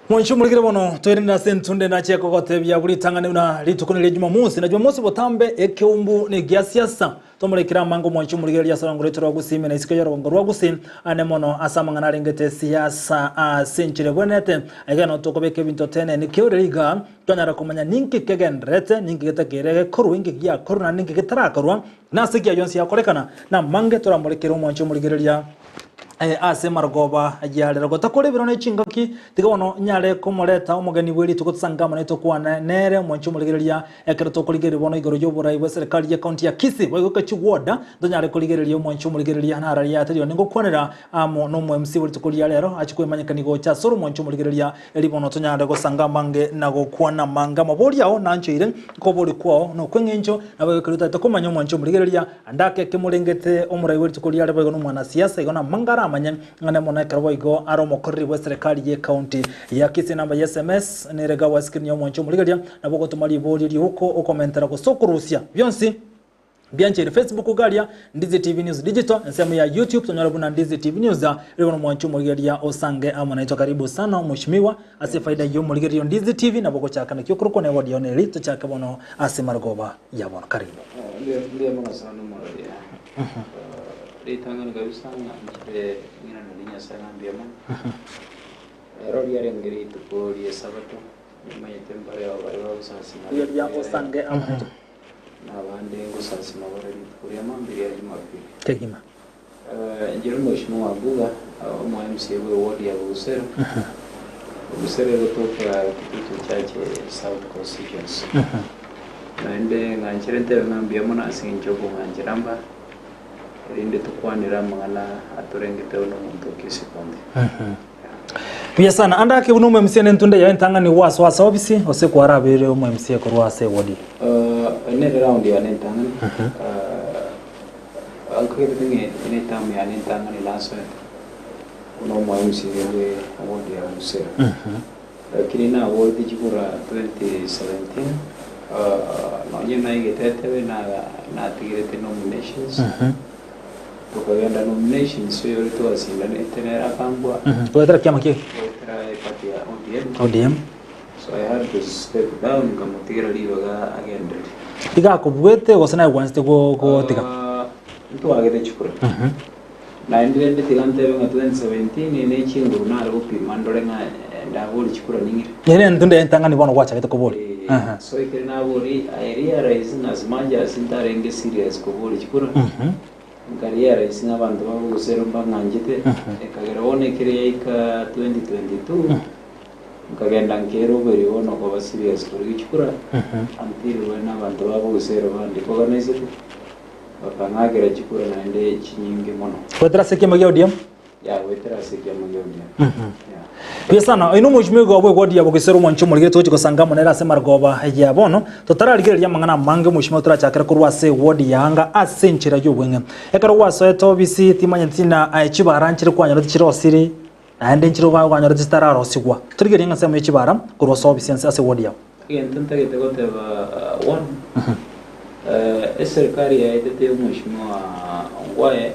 Mwanchu muligire bono twirina sentunde na cheko gote bya buri tangane una litukunile Jumamosi na Jumamosi botambe Ekeumbu ni gya siasa tomurekira mango mwanchu muligire ya sarango retro Gusii na isike yaro ngorwa Gusii ane mono asamanga na ringete siasa senchire bonete agano tokobeke binto tene ni kyoriga tonyara kumanya ninki kegendrete ninki getakere koru ingi gya koru na ninki getarakarwa na sikia yonsi yakorekana na mange toramurekira mwanchu muligire ya ase margoba ajyarira gotakore birone chingaki tigabono nyare komoreta umugani bwiri tukutsangama neto kwana nere mwanchu muligereria ekero tokoligerera bono igoro yoburai bwa serikali ya county ya Kisii bwa chiwoda ndonyare koligereria mwanchu muligereria ntara ya tariyo ningo kwanera amo no MC buri tukulia rero achikwemanyikani go cha soro mwanchu muligereria elibono tonyare gosangama nge nago kwana manga mabori yao nanchire ko buri kwao no kwengenjo nawe kuruta tokomanya mwanchu muligereria andake kemurengete omurai buri tukulia rebo no mwana siasa igona mangara amanya ngane mona karwa igo aro mokorri wa serikali ye county ya Kisii namba SMS nerega wa screen yo mwancho muligadia naboko tumali boli huko ukomentera ko sokurusia byonsi bianche Facebook galia Ndizi TV News Digital nsemu ya YouTube tonyarabuna Ndizi TV News rero mwancho muligadia osange ama naitwa karibu sana mheshimiwa ase faida yo muligadia Ndizi TV naboko chaka na kyokruko ne wodi oneli to chaka bono ase margoba ya bono karibu ndio mwana sana muligadia Ritanga ngabisa ngire ngina nalinya sana mbiama. Rodi yare ngiri tukoli sabato nyuma yetembare abari babusasi. Iyo byango sange amato. Nabande ngusasi mabare tukuri amambiri ya Jumapili. Tegima. Njiro mheshimiwa Abuga mu MC we wodi ya Gusii. Gusii kutoka kitu chache South Constituency. Naende nganchirente ngambiama na sinjogo nganchiramba. Rinde tukwanira mwana aturengete uno muntu kisikonde. Pia sana andake uno MC nentunde ya ntanga ni waswasa obisi ose kwarabere umu MC ko rwase wodi. Ne round ya ntanga. Alkebinge ne tamu ya ntanga ni laso. Uno mu MC we wodi ya Gusii. Lakini na wodi jikura 2017 no nyina igetetewe na tigirete nominations. Tukagenda nominations so yori to asinda tenera kambwa tuetera kiama ki tuetera party ya ODM so I had to step down kamutira libaga again tiga ko bwete gosana once go tiga nto agete chukura na ndende tigante nga 2017 ne chinguru na ro pimandore nga ndaboli chukura ningi nene ntunde ntanga ni bono wacha gete ko boli so ikirina boli I realize as much as intarenge serious ko boli chukura Kariera isinga abantu babugusero mbanganjite ekagera one kire ika 2022 nkagenda nkero beri wono ko basirious kuri chukura until when abantu babugusero bandi organize bakangagera chukura nande chinyinge mono kwetera seke magya ODM ya wetera seke magya ODM Pia sana ino mujimigo abwe wodi yabo kisero mwancho muligire tochi ko sangamo nera se margoba ya bono totararigire ya mangana mange mushimo turachakira kurwase wodi yanga asenchira yobwenga ekaro waso eto bisi timanya tina aichibaranchire kwanyaro tichirosiri ande nchiro kwanyaro tistararo sigwa turigire nga semo echibara kurwaso bisi ase wodi yabo yentanta gete gote ba one serikali ya etete mushimo ngwae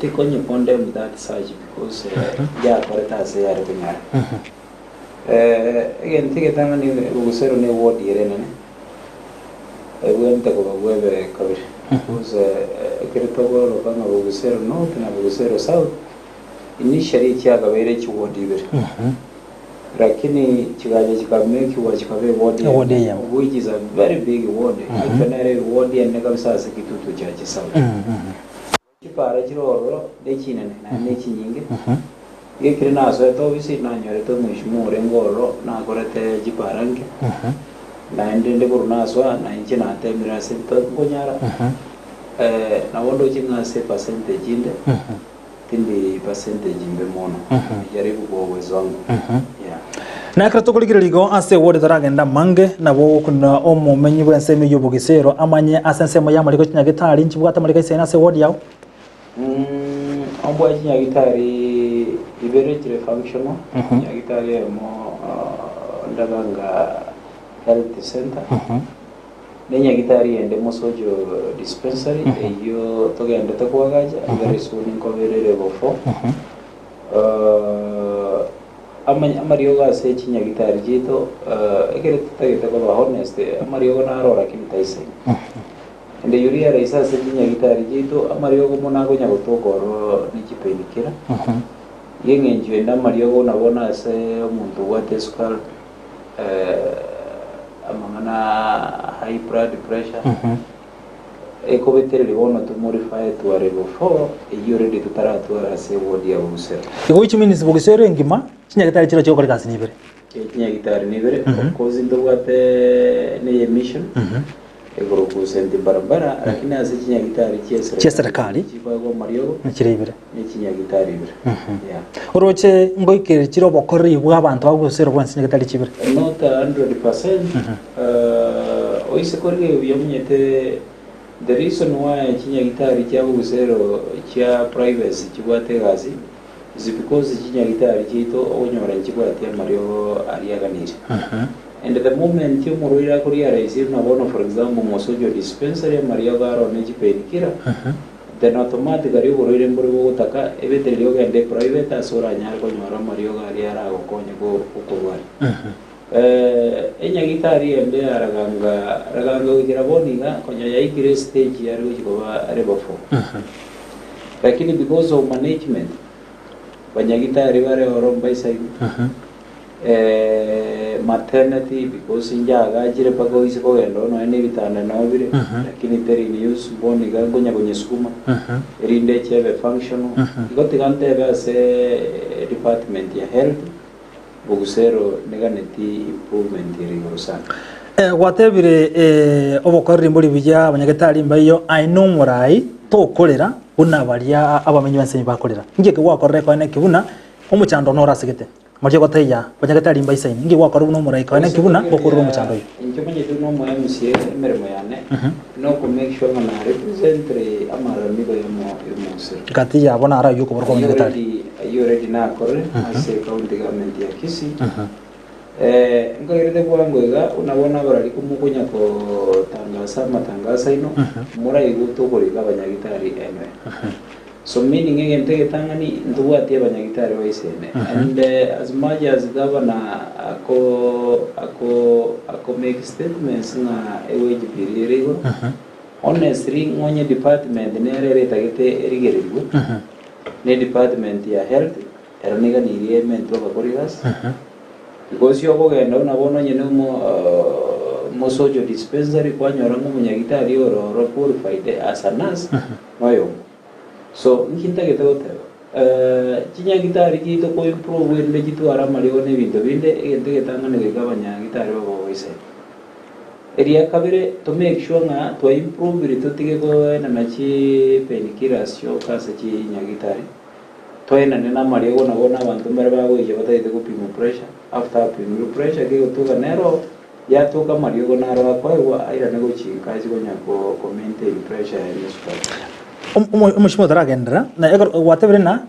tikonye condemn that surge because ya pareta se yare kunyara again tiketanga ni Gusii ne ward yerene wente ko bwebe kabiri because kiritogo lo kanga Gusii north na Gusii south initially kyaga bere ki ward ibere lakini kigaje kikameki wa kikabe ward which is a very big ward ikanare ward yende kabisa sekitutu cha south Kipara chiroro dechina na nechi nyingi yekire naso to bisi na nyore to mheshimiwa rengoro na korete jiparange na ndende burnaso na inchi na temira sento konyara na wondo chinga se percentage inde tindi percentage imbe mono jaribu kwa uwezo wangu na krato kuligire ligo ase wodi taragenda mange nabo kuna omo menyi bwenseme yobugisero amanye asensemo yamariko chinyagitari nchibwata marika isena ase wodi yawo Ambo ya gitari liberate functional ya gitari mo ndabanga health center nenya gitari ende mosojo dispensary iyo togenda takwagaja very soon ko berere bofo amariogo ase chinyagitari jito ekere tutagete kuba honest amariogo narora kintaise ende yuria raisa ase chinyagitari jito amariogo monago nyagotokoro nichipenikira yengenjwe namariogo nabona ase omuntu wate sukal amangana high blood pressure ekobeterere bono to modify to a level 4 already tutaratura ase wodi ya Bugusero iko which means Bugusero engima chinyagitari chiro chokora kasi nibere chinyagitari nibere of course ndobwate ne emission egoro kusenti barabara lakini ase chinyagitari cheserikali chibago mariogo nichirebere ni chinyagitari ibere yeah oroche ngoikere chiro bokori bwa abantu bagusero bwa chinyagitari chibere not 100% oise korige byomunyete. The reason why chinyagitari kya Bugusero kya privacy kibwate gazi is because chinyagitari kito onyora kibwate amariogo ariaganire and the moment you muruira kuria receive na bono for example mosojo dispensary amariogo aro ne chipenikira then automatically uruire mburi gutaka ebeterero gende private asura nyar ko nyora amariogo ariara gokonye go ukobwari enyagitari ende raganga ugira boninga konya yaigire stage yari ukiba areba 4 lakini because of management banyagitari bare oromba isai maternity because injaga ajire pago isiko gendo no ene bitanda no bire lakini teri news boniga gonya sukuma erinde chebe function igotigante base department ya health Bugusero neganeti improvement iri sana watebire obokorri muri bijya abanyagitari mbayo aino murai tokorera unabaria abamenyi banse bakorera ngike wakorera kwa nekibuna umuchando norasigete muje goteya abanyagitari mbaisa ngi wakorera no murai kwa nekibuna bokorera umuchando yo injo manye tuno mu MCA emeremo yane no ko make sure na represent amara migo yo sir kati ya bona ara yuko borko abanyagitari you already na corre as a county government ya Kisii ngoirete bwangoiga unabona barari kumukunya ko matangasa ino mura iguto kuriga abanyagitari ene so meaning egente getangani nduwati abanyagitari waisene and as much as governor ako make statements na ewage biririgo honestly ngonye department nerere tagete erigerirwo ne department ya health eraniga ni element bakorigas because yo bogenda unabona nyene mo sojo dispensary kwa nyora munyagitari oro qualified as a nurse noyo so nkinta getote chinyagitari kito ko improve ende kitwara marigo ne bintu binde egente getangane gegabanyagitari babo wise area kabire to make sure nga to improve rito tige ko na nachi penikirasyo kasa chinyagitari toena nena marigo nabona abantu mbere bagoye bataite kupima pressure after pima pressure ke utuga nero ya tuka marigo naro kwa aira nego chikazi gonya ko maintain pressure ya sukari umushimo daragendera na whatever na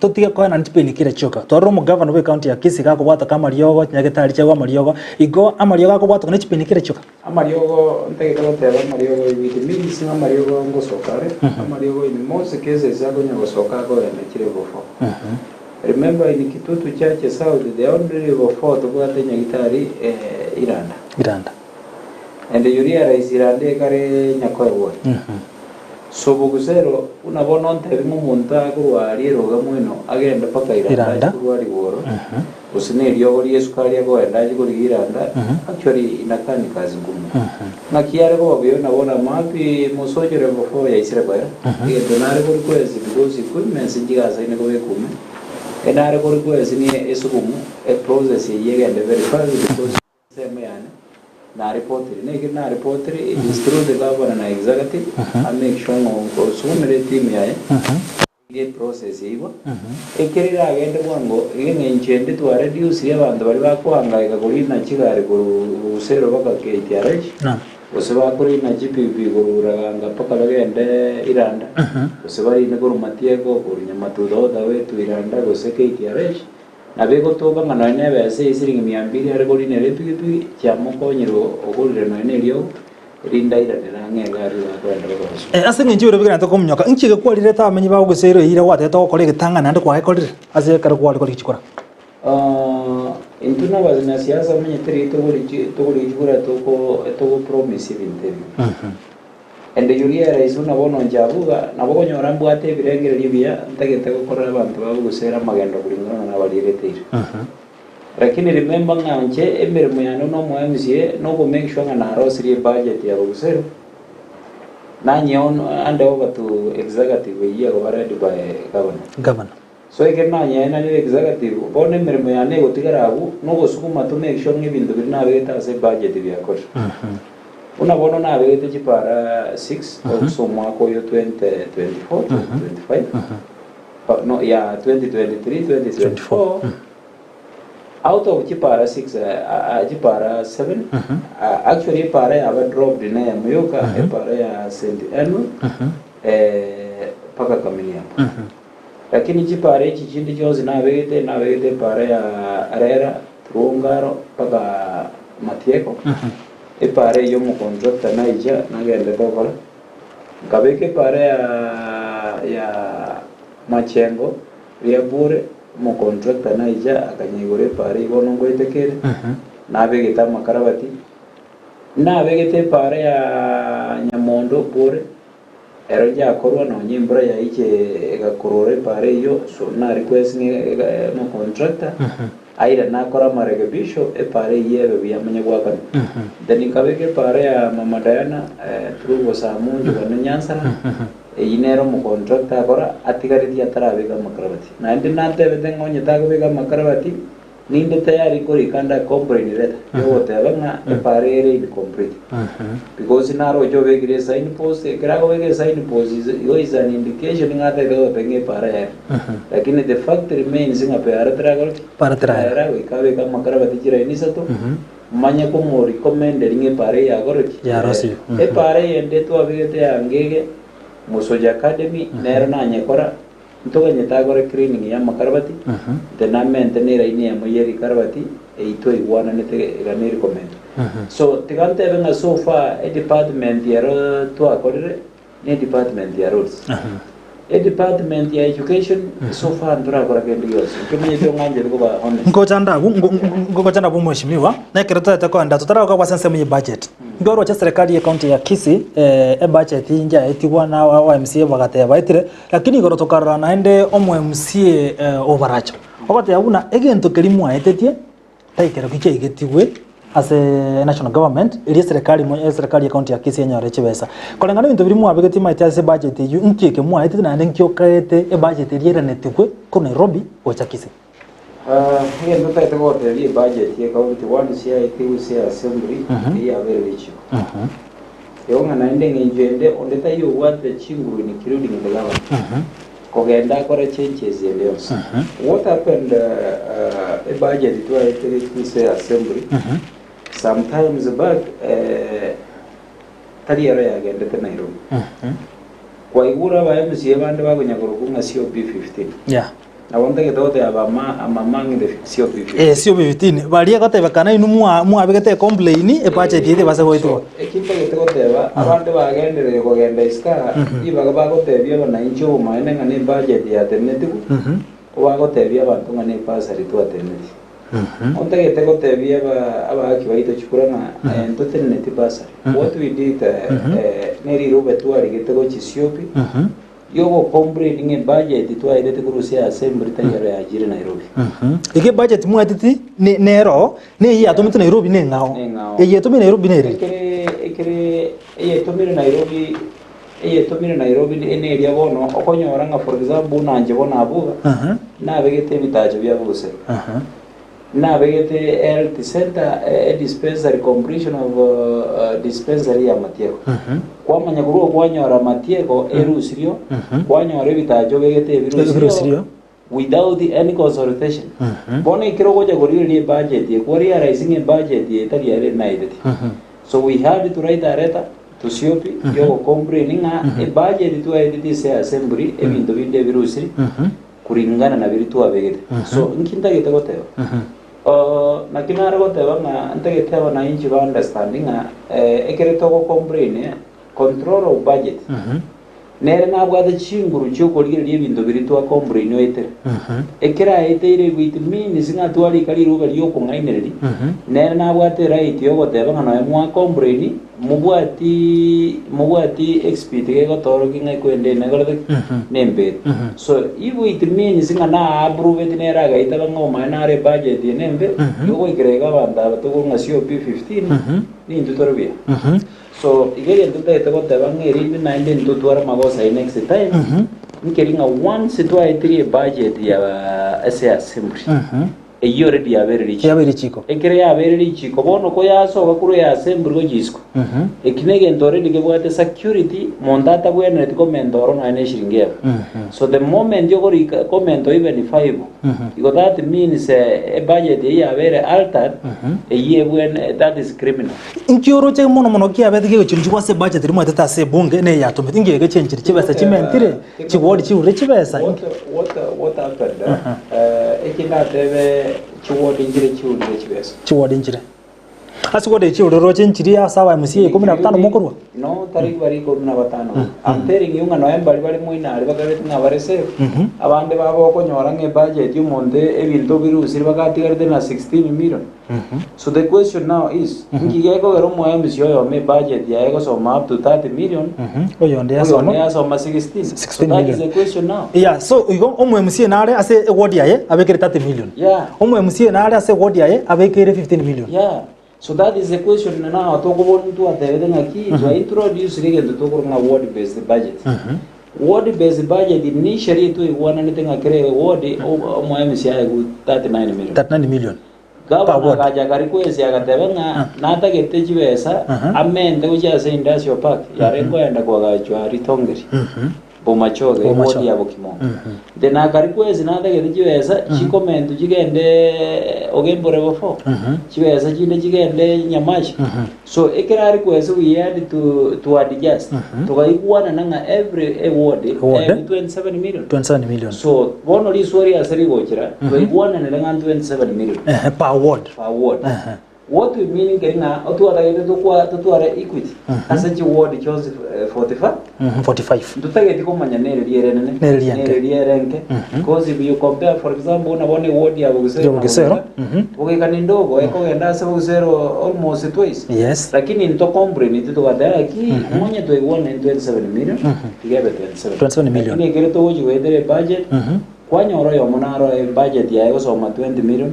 totige ko na ntipenikire choka twaro mu governor we county ya Kisii kako bwata kama ryogo nyagitari cyawa maryogo igo amaryogo ko bwata ntipenikire choka amaryogo ntege totera amaryogo ibiti misi amaryogo ngosokare amaryogo in most cases zago nyagosoka ko emekire bofo remember in Kitutu Church South the only bofo to bwata nyagitari Iranda and you realize Iranda kare nyakoewo so Bugusero unabona ntebimo munta kurwari roga mwino agenda paka Iranda kurwari woro usine ryogori esukari yago endaje kuri Iranda actually inakani kazi ngumu na kiare ko babyo nabona mapi musojere bofo ya isire bara donare kuri kwezi because equipment sinjigaza ine ko bekume enare kuri kwezi ni esukumu a process yegende verify because sema yani na reporter na reporter is through the governor na executive and make sure ngo sumere team yae get process ibo ekerira agende wango yene nchende to reduce y'abantu bari bakwangayika kuri na kigare ku sero baka KTRH usaba kuri na GPP kururanga paka bagende Iranda usabari ne kuri matiego kuri nyamatudo dawe tu Iranda go se KTRH nabego toba ngana nebe ase isiringi 200 ari kuri nere tugitu cyamukonyero ogurire no neryo rinda iradera ngegari wakwenda bakoso ase nginjure bigana to kumnyoka nkige kwalire ta amenyi ba Bugusero ira wate to kore gitangana ndo kwa ekorire ase kare kwali kore kikora intuna bazina siasa menye tiri tuguri jura toko promise ibintebi ende yuria rais unabona Abuga nabo nyora mbwate birengere libya ntagete gukora abantu babo gusera magendo kuringana na baliretire lakini remember nganje emirimo yano no mu MCA no go make sure na rosiri budget ya gusera nanye on and over to executive year already by governor so nanye na executive bone emirimo yane gotigara abu no go sukuma to make sure ngibindu birina beta se budget byakora unabona na bete chipara 6 so mwako yo 2024 25 no ya 2023 2024 out of chipara 6 chipara 7 actually para ya drop dina ya Myoka para ya St. Enu paka kaminia lakini chipara hichi chindi chose na bete para ya Arera Trungaro paka Matieko pare yo mu contract na ija na gende bobora kabeke pare ya Machengo ya bure mu contract na ija akanyigore pare ibono ngo itekere na begeta makarabati na begete pare ya Nyamondo bure ero ja korwa no nyimbra ya ije gakorore pare yo so na request ni mu contract aira na kora marekebisho pare yebe biyamenya gwakana deni kabeke pare ya Mama Diana turugo samunju bana Nyanza inero mu contract akora atigari dia tarabega makarabati na ndi nante bedengo nyitago bega makarabati ninde tayari kori kanda complain reta yo tebanga pare ere incomplete because naro jo begire sign post kirago bege sign post is an indication ngata go benge pare lakini the fact remains nga pare tragal para tra ikabe kama makarabati jira inisato manya ko mo recommend ringe pare ya goroti ya rosi pare ende to abigete angege musoja academy nero na nyekora ntoga nyetagore cleaning ya makarabati tenamente nera ini ya moyeri karabati ito iwana nete ganeri comment so tigante benga so far a department ya to akorire ne department ya roads a department ya education so far ndura akora kendi yose kimanye byo nganje ko ba honest ngochanda bu mheshimiwa na kireta tako nda tutara kwa sense mu budget ngoro cha serikali ya county ya Kisii budget inja etigwa na wa MCA bagate baitire lakini goro tokarana naende omu MCA overacho obate yabuna egento kelimu aetetie taikero kiche igetigwe as a national government ili serikali ya county ya Kisii nyore chibesa kolengana bintu biri mu abegeti maite ase budget yu nkieke mu aetete na ndengyo kaete budget iri netikwe ko Nairobi ocha Kisii here no tai go the budget ye county one CIT assembly ya very rich yonga na ndenge onde tayo what the chinguru ni kirudi ni government kogenda kore changes yeos what happened a budget to a assembly sometimes back tariera ya gende te Nairobi kwa igura ba MCA bande bagonyagorukunga COP 15 na wonde gedote amamang de COP 15 COP 15 balia gote bakana inu mu abegete complain budget yete base goitwa ekinta gedote ba abande bagendere kogenda iska ibaga bagotebia bana incho maene ngane budget ya tenetiku bagotebia abantu ngane pasari tu ateneti onta gotebia aba kibaito chukurana entoteneti pasari what we did neri robe tu ari getego chisiopi yogo complain nge budget tu aidete kurusia assembly tayari ya jiri Nairobi ige budget mu atiti nero ne ya to Nairobi ne ngao ye to Nairobi ne ekere ye to Nairobi ne area bono okonyora nga for example nanje bona Abuga na begete bitaje bya bose na begete health center a dispensary completion of dispensary ya Matieko kwa manyaguru kwanyora Matieko erusirio kwanyora bitajo begete ebirusirio without any consultation bona ikiro goja gorire budget ye kori ya rising budget ye tari ya naideti so we had to write a letter to COP yo complaining a budget to edit se assembly ebintu binde virusi kuringana na biritu abegete so nkinta gitagoteba na kinara goteba nga ntageteba na inji ba understanding ekere to complain control of budget nere nabwate chinguru chokorigereria ebinto biri twakombraini oetere ekera aeteire with means ng'a twarika riruga riokong'ainereri nere nabwate right yogoteba ng'a noe mwakombraini mobwati expert gegotoroki ng'a kwende negorete nembete so if it means ng'a na-approve nere agaitaba ng'omae nare budget enembe yogoikerega abanto abatogoro ng'a COP 15 nintu torebia so igeri ntutaite goteba ng'erinde naende ntutwara magosa next time nkeri ng'a once twaetirie budget ya ase assembly eyo already yabereri chiko ekere yabereri chiko bono ko yasoka kuru ya assembly gojisko ekinege already gebwate security montata bwenereti comment oro na shilingi yabo so the moment you go comment even 5 you that means a budget yabere altered eye bwen that is criminal inkioro che mono kiabete ge chiru chwa se budget rimwe tata se bunge ne yatomete ngege chenchiri chibesa chimentire chigodi chiure chibesa what happened ekina tebe chiwodi chibesa chiwodi njire asigode chiuroro chenchiri asaba MCA 15 mokorwa no tariki bari 15 I'm telling you ngano embali bari moina ari bagarete ngabare se abande babo konyora nge budget yumonde ebinto birusiri bagatigarete na 16 million so the question now is ngigeko gero mo MCA yo me budget ya ego so up to 30 million oyonde asoma 16 million that is the question now yeah so igo omo MCA nare ase award yaye abekere 30 million yeah omo MCA nare ase award yaye abekere 15 million yeah so that is the question now tokobona ntu atebete ngaki to introduce regent tokorunga ward based budget ward based budget initially to iwana nitenga kere ward omo MCA gu 39 million gaba gaja gari kwezi agatebenga natagete chibesa amende kuchase industrial park yarengo enda kwa gachwa ritongeri bomachoge wodi ya bokimo then akari kwezi natagete chibesa chikomentu chigende ogembore bofo chibesa chinde chigende nyamashi so ekerari kwezi we had to adjust tukaikuana nanga every ward 27 million so bono li swori asari gochira tukaikuana nanga 27 million per ward what we mean kenga otuara yete tutuara equity asa chi ward chose 45 tutageti komanya nere lierenke because if you compare for example una bone ward ya Gusii ukikani ndogo eko genda sa Gusii almost twice yes lakini nto kombre to wadara ki mwenye to 127 million tigebe 27 million ni kile to uji wedere budget kwanyoro yo monaro budget ya ego soma 20 million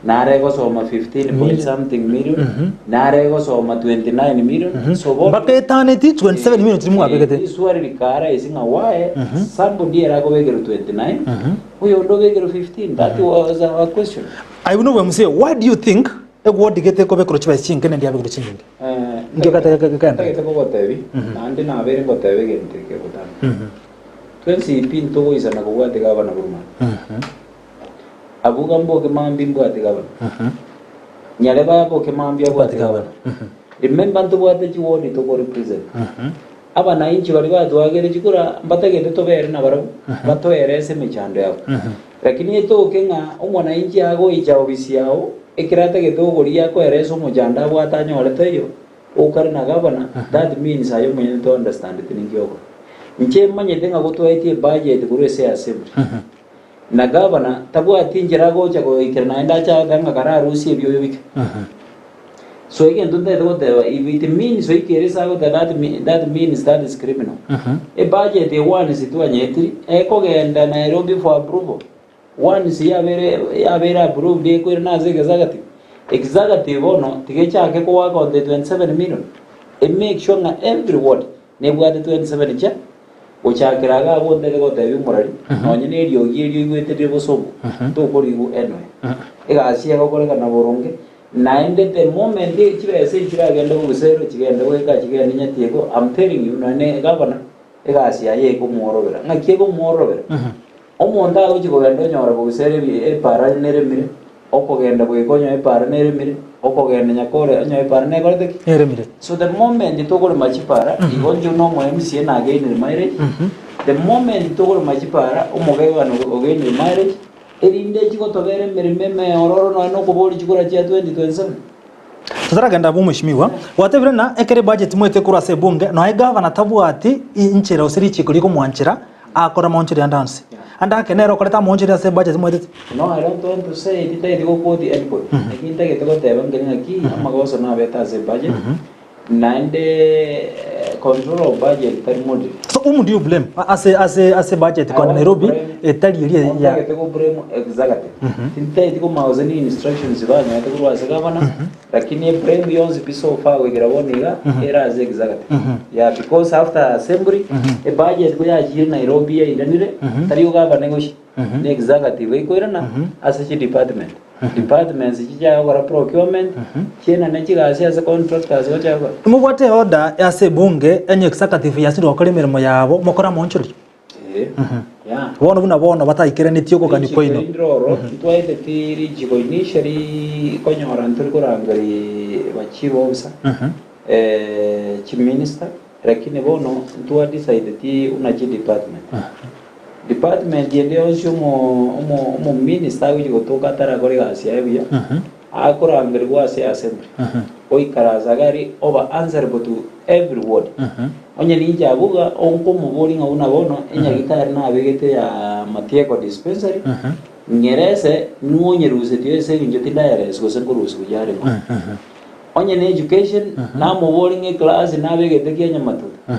nare ego soma 15 point something million nare ego soma 29 million so baketane ti 27 million timu abegete iswari likara isinga wae somebody era go wegero 29 uyo ndo wegero 15 that was our question I will know say why do you think ego digete ko bekro chiba chinke ndi abegero chinke ngekata kata ko botebi ande na bere botebi gente ke botana twensi pinto go isana ko gwate gabana buruma Abuga mboke mambi mbwate gabana nyale ba boke mambi abwate gabana remember nto bwate chiwodi to ko represent abana inchi bali badwagere chikura mbatagende to bere na barabu batoerese mechando yabo lakini eto kenga umwana inchi ago icha obisi yao ekirata getogori yako ereso mujanda bwata nyolete yo okare na gabana that means ayo mwenye to understand tiningiyoko nche manyete nga gutwaite budget kurese assembly na gavana tabwa tinjira gocha go ikirana enda cha danga kararusi ebyo yobike so again don't that what if it means so ikeresa go that means that is criminal a budget the one is to anyetri eko genda Nairobi for approval one is ya very approved de ko na zege executive ono tigecha ke ko wako on the 27 million and make sure that everyone nebwa the 27 cha ochakiraga abonde go tabi murari nonye ne ryogi igwete bosobo to korigu enwe egasi yago korega na boronge naende the moment chibese chiragenda ubusero chigenda weka chigenda nyatiego I'm telling you nane gavana egasi yaye ko muorobera ngakie ko muorobera omonda go chigenda nyora bugusere e para nere mire okogenda bwekonyo e para nere mire okogenda nyakore nyo e para ne gorete nere mire so the moment to go machipara igonjo no mo MCA na again marriage the moment to go machipara omogega no again marriage erinde chiko tobere meme ororo no kuboli chikora cha 2027 tutaragenda bu mheshimiwa watebire na ekere budget mwete kurase bunge no ai governor tabwati inchira usiri chikuri ko mwanchira akora monchira dance anda kenero koleta monchira se budget mwete no I don't want to say it did go quote anybody lakini take to teba ngeni aki amagoso na beta se budget nande control of budget tarimodi so do you blame as a budget kwa Nairobi etali ya take to blame exactly tinte iko mauzeni instructions bana ya to was governor lakini blame yonzi piso fa wegera woniga era as exactly yeah because after assembly a budget ko ya jiri Nairobi ya idanire tariyo governor ngoshi ne executive we koirana as a department departments kijya gora procurement chena nekigasi as a contractors wacha mubwate order as a bunge enye executive yasindo okore mirimo yabo mukora monchuri yeah bona bataikire nitio kugani koino ndoro twaite tiri jiko initially konyora nturi kurangari bachibosa chief minister lakini bono ntwa decide ti una department yende osho mo minister wi gotoka tara gore gasi abia akora ngirwa se assembly oi karaza gari over answerable to every word onye ninja Abuga onko mubori ngabuna bono enya gitari na abegete ya matieko dispensary ngerese nuonye ruse tiese njoti direct go senko ruse kujare onye ne education na mubori nge class na abegete kenya matuta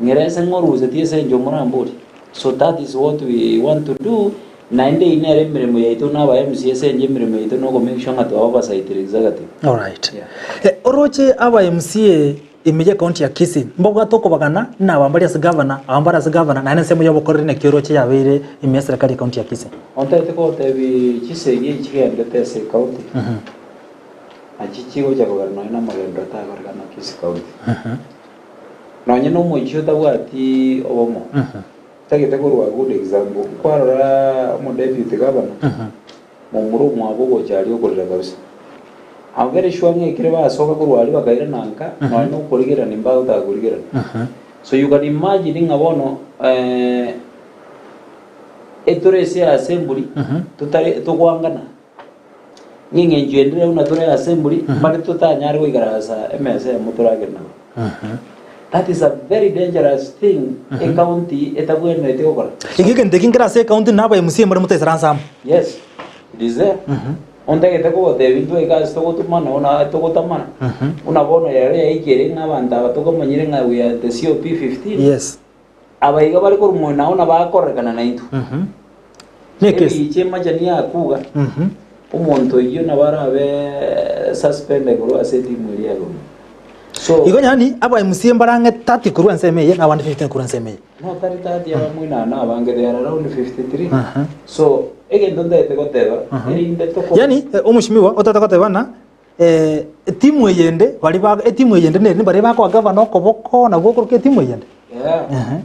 ngerese ngoruse tiese njomura mbori. So that is what we want to do. Ninde inere mirimo yaito na ba MCS enje mirimo yaito no go make sure that oversight executive. All right. Yeah. Oroche aba MCA imije county ya Kisii. Mboga toko bagana na abambari as governor, na nsemo yo bokorire ne kioroche yabere imya serikali county ya Kisii. Ontate ko tebi Kisii ye chike ndete county. Achichi go jago garno ina magendo ta gargana Kisii county. Na nyeno mo ichuta wati obomo. Take a good example. Quara mo deputy governor. Mumuru Abuga Jari Ogolavas. I'm very sure I creva soka Guru Nanka, no Kurigan and Bauta Gurigan. So you can imagine a bono Eturesia assembly to Wangana. Ning and General Natura assembly, but to Tanyarwigaras, MSA Motoragana. That is a very dangerous thing. A county, etabueno eteokora. Ikigen taking grass county na ba MCA maramuta ransam. Yes, it is there. Onde eteko de vinto egas to mana ona to tamana. Una bono yare ikere na banda to ko manyire nga we the COP 15. Yes. Aba iga bari ko mo na ona ba korrekana na into. Nekes. Iche majania akuga. Umonto iyo na bara be suspend ko aseti muri yago. So igonyani aba MCA mbarange 30 kuru nsemeye na 115 kuru nsemeye no 30 ya mwina na bange they are around 53 so again don't they go there yani umushimiwa otatakoteba na timu yende bali ba timu yende ne bari ba ko governor koboko na goko ke timu yende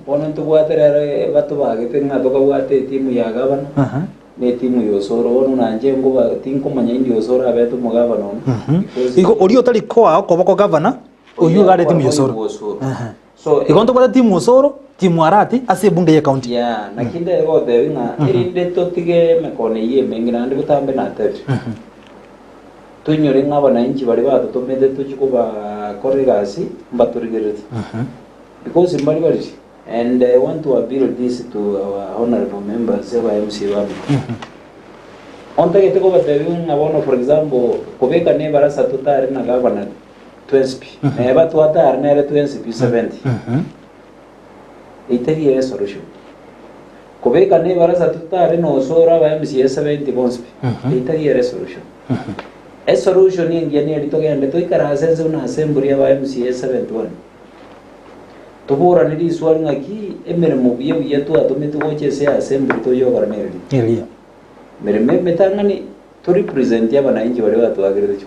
ono tubwatere batu bagete ngato kabwate timu ya governor ne timu yosoro ono nanje ngo ba tinko manya indi yosoro abeto mu governor igo ori otali ko akoboko governor uyu gare timu yosoro so igonto kwa timu yosoro timu arati ase bunge ya county yeah na kinde go de nga irinde totige mekone ye mengira ndi butambe na tevi tunyore ngabana inchi bari bato tomede tuchikuba korigasi mbaturigirete because mbali bari and I want to appeal this to our honorable members of MCA onta gete ko batevi ngabona for example kobeka ne barasa tutare na governor 20 ba tuata ne 20 70 itari solution kobeka ne barasa tutare no sora ba MCA 70 bons itari solution solution ni ngene rito gende to ikara sense una assembly ya MCA 71 tubura ni swali ngaki emere mubiye biye to atometu goche se assembly to yo garneri elia mere metangani to represent ya bana inji bari batu agere cyo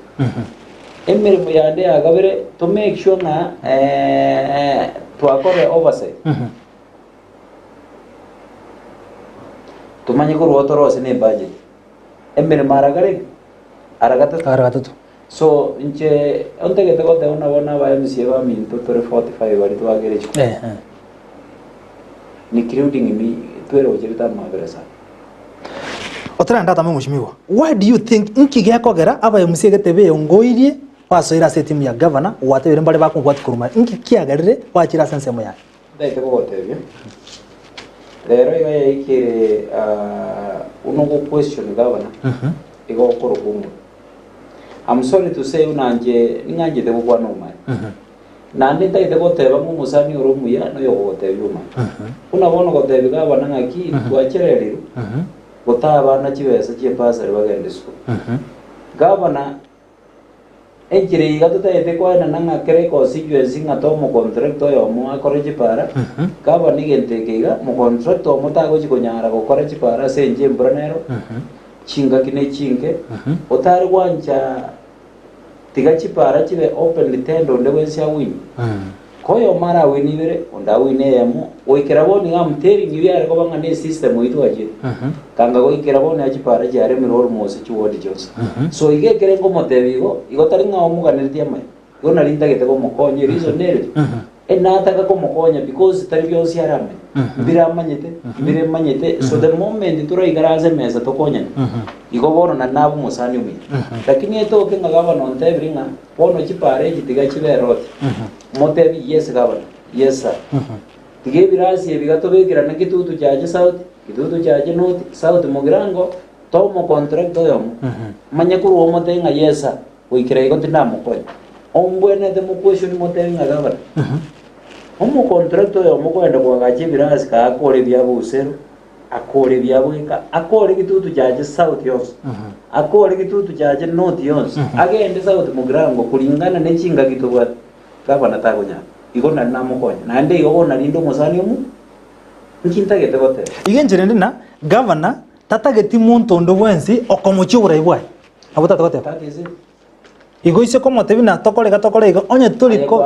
emere muyande agabere to make sure na to akore oversight to manye ko rotoro se ne budget emere maragare aragata so inche onte que te gote una bona ba MCA ba min to 45 bari to agere cyo ni crowding mi twero jirita magresa otra ndata mwe mheshimiwa why do you think inki gya kogera aba MCA getebe ngoirie wasoira se timu ya governor watebere mbale bakunkwati kuruma inki kiagarire wachira sensemo ya ndaite gotebye rero iga yaikire uno go question governor igo korokumu. I'm sorry to say unanje nganje de gukwa no mai nande ndaite goteba mu musani urumuya no yo gotebye uma unabona gotebye governor ngaki twachireriro gotaba na kibesa cye pasari bagende school governor enkire igatutaete kwana nanga kere constituency ngato mu contract yo mu akore chipara governor nigentekeiga mu contract mo tago chikonyara gukora chipara senje mbranero chinga kine chinge otari gwanja tiga chipara chibe open tendo ndewesya win koyo mara winibere onda wine yamo oikera boni ngamteri ngibyare ko banga ne system oitu aje kanga go ikera boni achipara jare miror mose chiwodi jos so igekere ngo motebigo igotari ngao muganirtia mai gona linda gete go mokonye reason nere enataka ko mokonya because tari byose yarame bire manyete so the moment tura igaraze meza tokonya igo bono na nabu musani umi lakini eto kenga gavana ontebringa bono chipare gitiga chiberoti motebi yes gavana yes sir tige birasi ebigatobekira na kitutu cyaje south kitutu cyaje north south mugirango to mo contract yo manya kuru wo motenga yes sir wikira igo tinda mokonya ombwene de mo question motenga gavana omo contract yo mo kwenda kwa gaje birasi ka akore byabusero akore byabweka akore kitutu cyaje south yose akore kitutu cyaje north yose agende south mugirango kulingana nechinga kitubwa gavana tagonya igona namukonya nande igona lindo musani mu nkintagete gote igenjere ndina governor tatageti muntu ndo bwensi okomuchura ibwa abota togote igo ise komo tebina tokole igo onye tuliko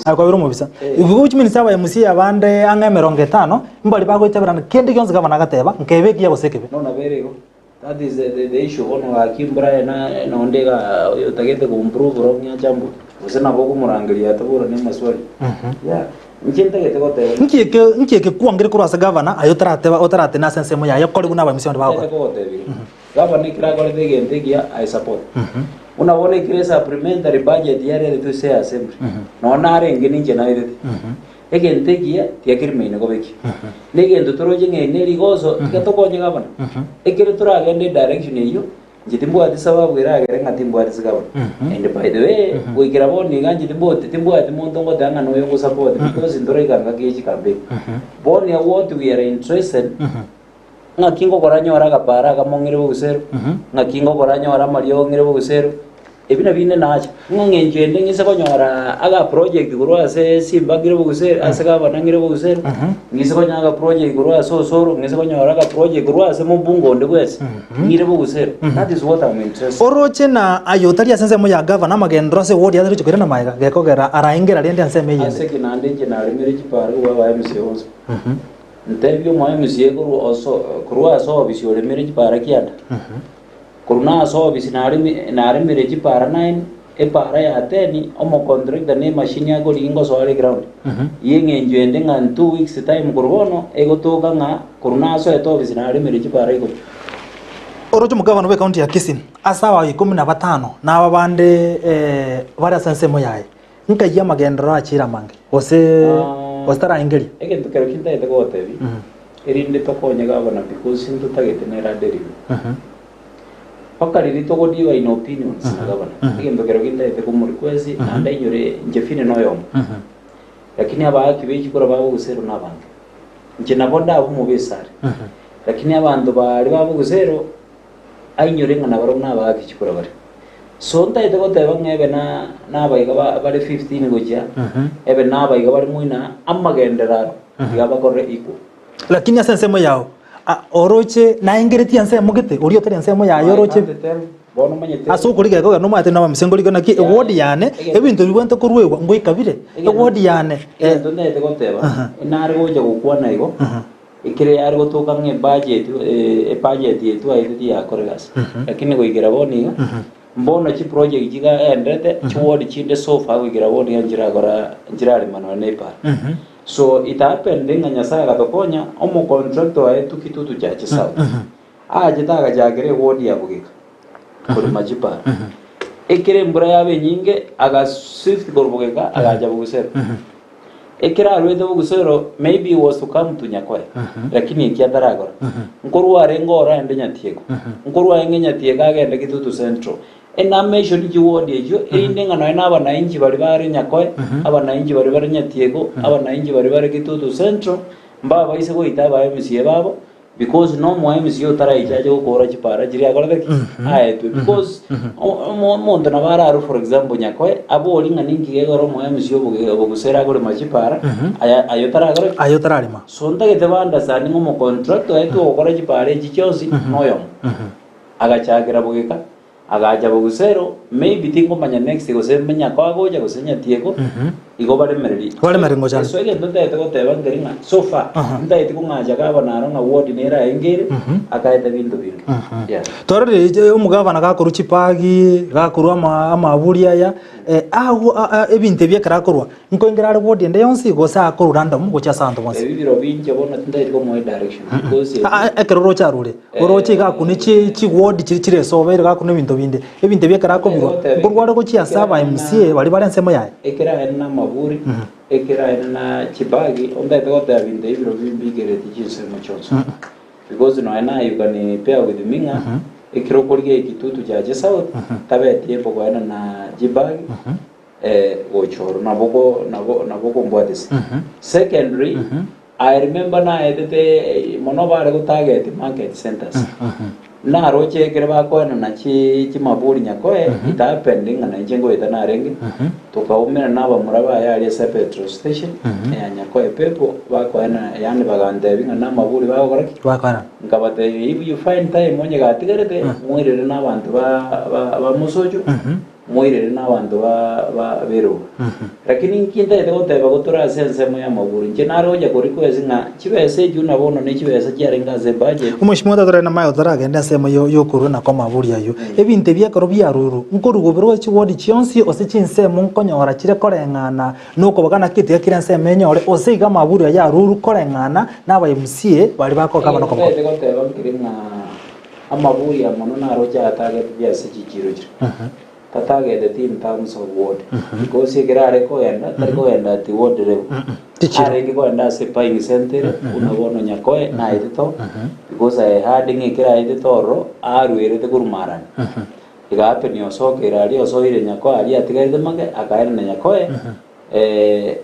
akwabera umubisa igo uchimini saba ya musi abande anga 50 mbali bago iteberana kende kyonze governor gateba nkebeki yabo sekebe no na berego that is the issue ono akimbra na ondega yotagete ku improve ro nya jambo usena boku murangiria tabura ne maswali yeah nkintagete gote nkeke kuangire kurasa governor otarate na sense moya yakori kuna ba mission bako governor kira gole degentegia I support unabona kire supplementary budget yare to say assembly no nare ngini jena ide egentegia tiakirmene gobeki negendo toroje ngene ligozo tikatokonye governor ekire turagende direction iyo jitimbo ati sababu iragere ngatimbo ati sigaba and by the way wikira boni nganje timbo ati muntu ngo danga no yo support because ndorega ngageji kambe boni what we are interested ngakingo koranyora gapara kamongire bugusero ngakingo koranyora mario ngire bugusero ebina bine naje ngenjende ngise konyora aga project gurwase simbagire bugusero asagaba nangire bugusero ngise konyaga project gurwase sosoro ngise konyora aga project gurwase mubungo ndegwese ngire bugusero that is what I'm interested oroche na ayotari asense mo ya governor magendro se wodi yadri chukira na maiga gekogera araingera rende anse meyende aseki nande jenali mere chiparu wa MC onzo ntebyo mo MC kurwa so bisiole mere chipara kianda kuruna so bisinari mere chipara 9 e para ya teni omo contract ne machine ya goli ingo so ale ground yenge njende nga 2 weeks time kurbono ego toka nga kuruna so eto bisinari mere chipara iko orojo mugavana we county ya Kisii asawa 15 na ababande bari asense mo yaye nkajya magendero achira mange ose ostara ingeli ege tukero kinta ite gotebi erinde tokonye gavana because into tagete ne raderi pakari rito godiwa in opinions na gavana ege ndokero kinta ite kumurikwezi anda inyore njefine noyo lakini abaki beji kora babo gusero nabanga nje nabonda abo mubesare lakini abantu bari babo gusero ainyore ngana baro nabaki chikora bari so ntaite goteba ngebe na baiga bari 15 goja ebe na baiga bari muina amagenderaro yaba korre iko lakini asensemo yao oroche na ingereti ansemo gete uri otari ansemo ya oroche bono manyete aso kuriga ko no mate na bamisengoli gona ki wodi yane ebintu bibwente kurwewa ngo ikabire wodi yane ento ntaite goteba nari goja gukwana igo ikire yari gotoka nge budget yetu aiti ya koregas lakini goigera boniga mbona chi project jiga endete chwodi chinde sofa wigira woni yanjira gora njirari mano nepa so it happened nganya saga tokonya omo contractor ayetu kitutu chache sawa aje taga jagere wodi ya bugika kuri majipa ekere mbura yabe nyinge aga swift gorbogeka agaja bugusero ekera arwete bugusero maybe was to come to Nyakoe lakini ikiataragora nkorwa arengora ende Nyatiego nkorwa enge Nyatiego agende Kitutu Central enamation jiwodi ejo inde ngano ena inji bari bari Nyakoe inji bari Nyatiego inji bari Kitutu Central mbaba baise go itaba MCA babo because no mo MCA utarayijaje gukora kipara jiri agora deki ayetu because monto nabara for example Nyakoe abo olinga ningi gegoro mo MCA bugusera gore machipara ayo tararima so ndagete banda sani ngo contract ayetu gukora kipara gichozi noyo agachagira bugeka agaja bugusero maybe tingo manya next go se menya kwa goja go senya tiego igo bare ngo cyane so egento ndahita goteba ngeringa so far ndahita kungaja gaba naro na ward nera engere akaita bintu bintu yeah torere umugabana gakuru kipagi gakuru amaburia ya ebinte byekarakorwa nko ingera ward ende yonsi go sa akuru random go cha santo bonse ebibiro binje bona ndahita go mo direction because ekeroro charure oroche gakuni ki ward kire sobere gakuni bintu binde ebinte byekarakorwa ngurware go chia saba MCA bali barense yaye ekera na maburi ekera na chibagi onda etote abinde ibiro bimbigere tikise muchonso because no ana you can pair with minga ekiro korige Kitutu jaje south tabe tiempo kwa na chibagi gochoro naboko mbwadisi secondary I remember na edete monobare go target market centers na roche kereba ko na chi maburi Nyakoe ita pending na njengo ita na renge tukaumira na bamuraba yali sa petrol station ya Nyakoe pepo bako na yani bagande binga na maburi bako koraki bakana ngabate if you find time onye gatigerete mwirere na bantu ba musojo mwirere na bantu ba bero lakini nkinda ito teba gotura sense mo ya maburi nje na roja ko request nga chibese juna bono ne chibese kyarenga ze budget umushimota tore na mayo tara genda sema yo kuruna kwa maburi ayo ebinte byakaro byaruru nkorugobero chiwodi chionsi osichinse munkonyora kire korengana nuko bagana kiti yakira nseme nyore osiga maburi ya ruru korengana naba MCA bali bako kaba no komko ito teba nkiringa amaburi amono na roja atage byase chikiro tatage the team terms of ward because igerare ko yenda ti ward level are ko yenda se paying center unabono Nyakoe na edito because I had ngikira edito ro arwere te kurumaran igape ni osoke rali osoire Nyakoe ali atigere mange akaenda na Nyakoe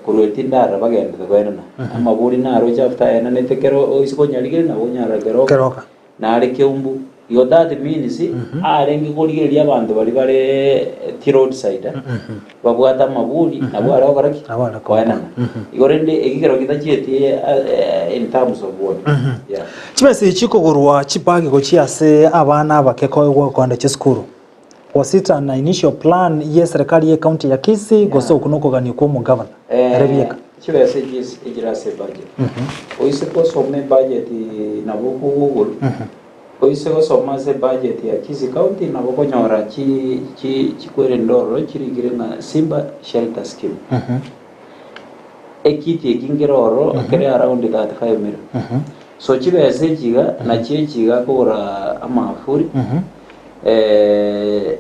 kuruetinda rabagenda ko yenda amaburi na ro chapter ena netekero oisiko nyaligere na bonyara keroka na ari Ekeumbu yo that means arengi kurigeria abantu bari roadside babwata maburi nabo aragaraki kwana igorende egigero kitachietie in terms of what yeah chibese chikogorwa chipagi go chiase abana bakeko go kwanda chiskuru was it an initial plan yes serikali ya county ya Kisii goso kunoko gani ko mu governor rebieka chibese jis ejirase budget oise ko some budget na buku google oise go soma se budget ya Kisii County na boko nyora chi kwere ndoro chirigire na Simba shelter scheme ekiti ekingiroro akere around 35 million so chibese jiga na chiga kora amafuri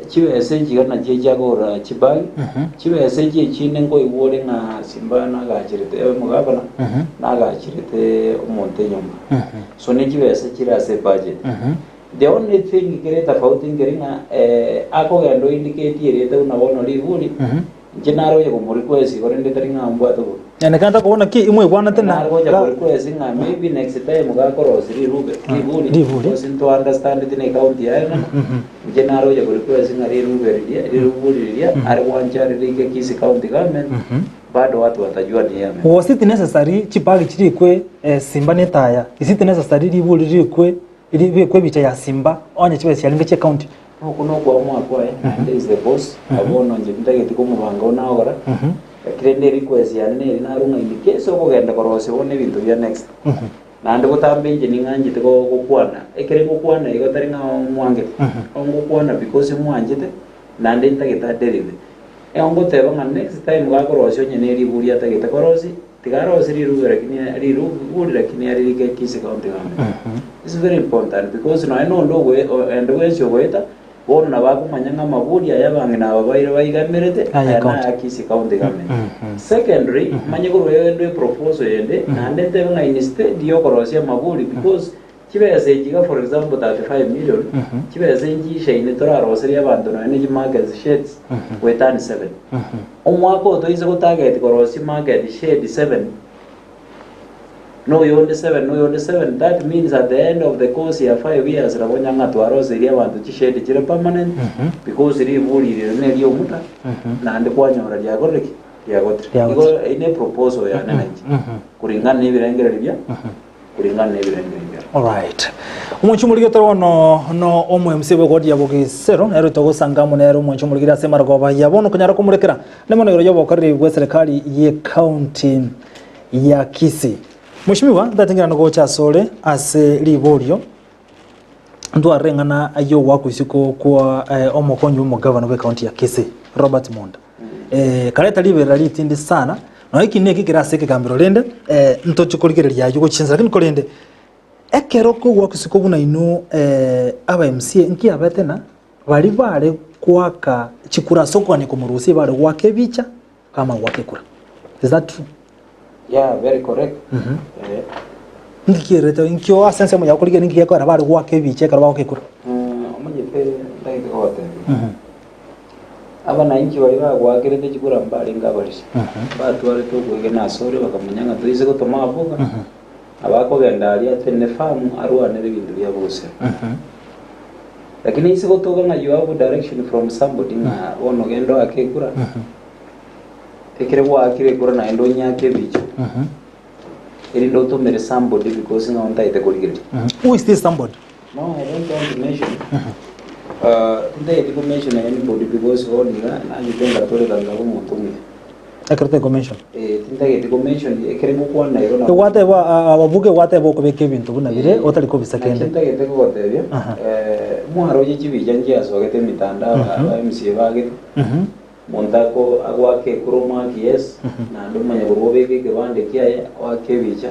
chibese jiga na chiga kora chibagi chibese ji chine ngo iwore na Simba na gachirite mugabana na gachirite umonte nyuma so ne chibese chirase budget the only thing kireta tofauti ngeringa ako gando indicate irete unabono livuli jenaro yego muri kwezi gorende taringa mbwa to ene kanta kuona ki imwe bwana tena naro yego kwezi nga maybe next time mugakoro ziri rube livuli because to understand it in county yana jenaro yego kwezi nga livuli ria are wanja rile Kisii county government bado watu watajua ni yame was it necessary chipagi chirikwe Simba netaya is it necessary livuli rikwe ili kwe bicha ya Simba onye chibese yalinge che county kuno kwa mwa kwa and is the boss abono nje ndageti ko mubanga onagora kirende request ya nene narunga indicate so kugenda korose bone bintu bya next nande gutambe nje ninganje tiko gukwana ekere gukwana igotari nga mwange ngukwana because mwanjete nande ndageta derive ongo teba nga next time gakorose onye neri buri atageta korosi tigarosi riru lakini aririke Kisii County government. It's very important because no I know and when you wait bona bakumanya maburi ayabange nababaire bayigamerete na Kisii county government. Secondary manye ko yende proposal yende nande tebanga instead yokorosia maburi because kibese kiga for example 35 million kibese njisha ine tora roseria abantu na energy market sheds we turn 7 omwako to ize ko target korosi market shed 7 no yonde 7 that means at the end of the course ya 5 years rabonya ngatu aroseria abantu chishedi chire permanent because ri buri ne ri omuta na ande kwanyora ya goreki ya gotre iko ine proposal ya nanaki kuringana n'ibirengera bya kuringana n'ibirengera bya. All right. Umunchu muligetoro no omwe msibe godi ya bogisero nero togosanga munero umunchu muligira semara goba yabono kunyara kumurekera nemo nero yobo kari bwa serikali ye county ya Kisii. Mheshimiwa ndatingira no gocha sole ase liborio ndo arengana ayo wakusiko kwa omokonyu mu governor we county ya Kisii Robert Monda. Kaleta libera litindi sana no iki neki kirase kigambiro lende ntochikoligereria yugo chinza lakini kolende ekero ko wakusiko buna ino aba MCA nki abetena bali bare kwaka chikura soko ni kumurusi bare wake bicha kama wake kura. Is that true? Yeah, very correct. Ngikireto nkyo asense mu yakulige ngiye ko bare wake biche karaba wake kura. Omunye pe ndai gote. Abana inki bari bagwagerete chikura mbali ngabarisi. Batware to gwege nasore bakamanyanga tuize ko toma avuga. Abako genda ali atene famu arwane ibintu bya bose. Lakini isi ko toga nga you have direction from somebody nga ono gendo akekura. Tekere wa akekura na endo nyake bicho. Eri ndo to mere somebody because nga onta ite koligiri. Who is this somebody? No, I don't want to mention. Today I mention anybody because all na yitenga tole kanga umuntu umwe. Ekrete commission. Tintage commission ekere mukwa na iro na. Whatever abavuge whatever ko beke bintu buna bire otali ko bisakende. Tintage te ko tebye. Muharo ye kibija nje asogete mitanda aba MCA bage. Mondako agwake kuroma yes na ndo manya bobeke ke bande kiaye wake bicha.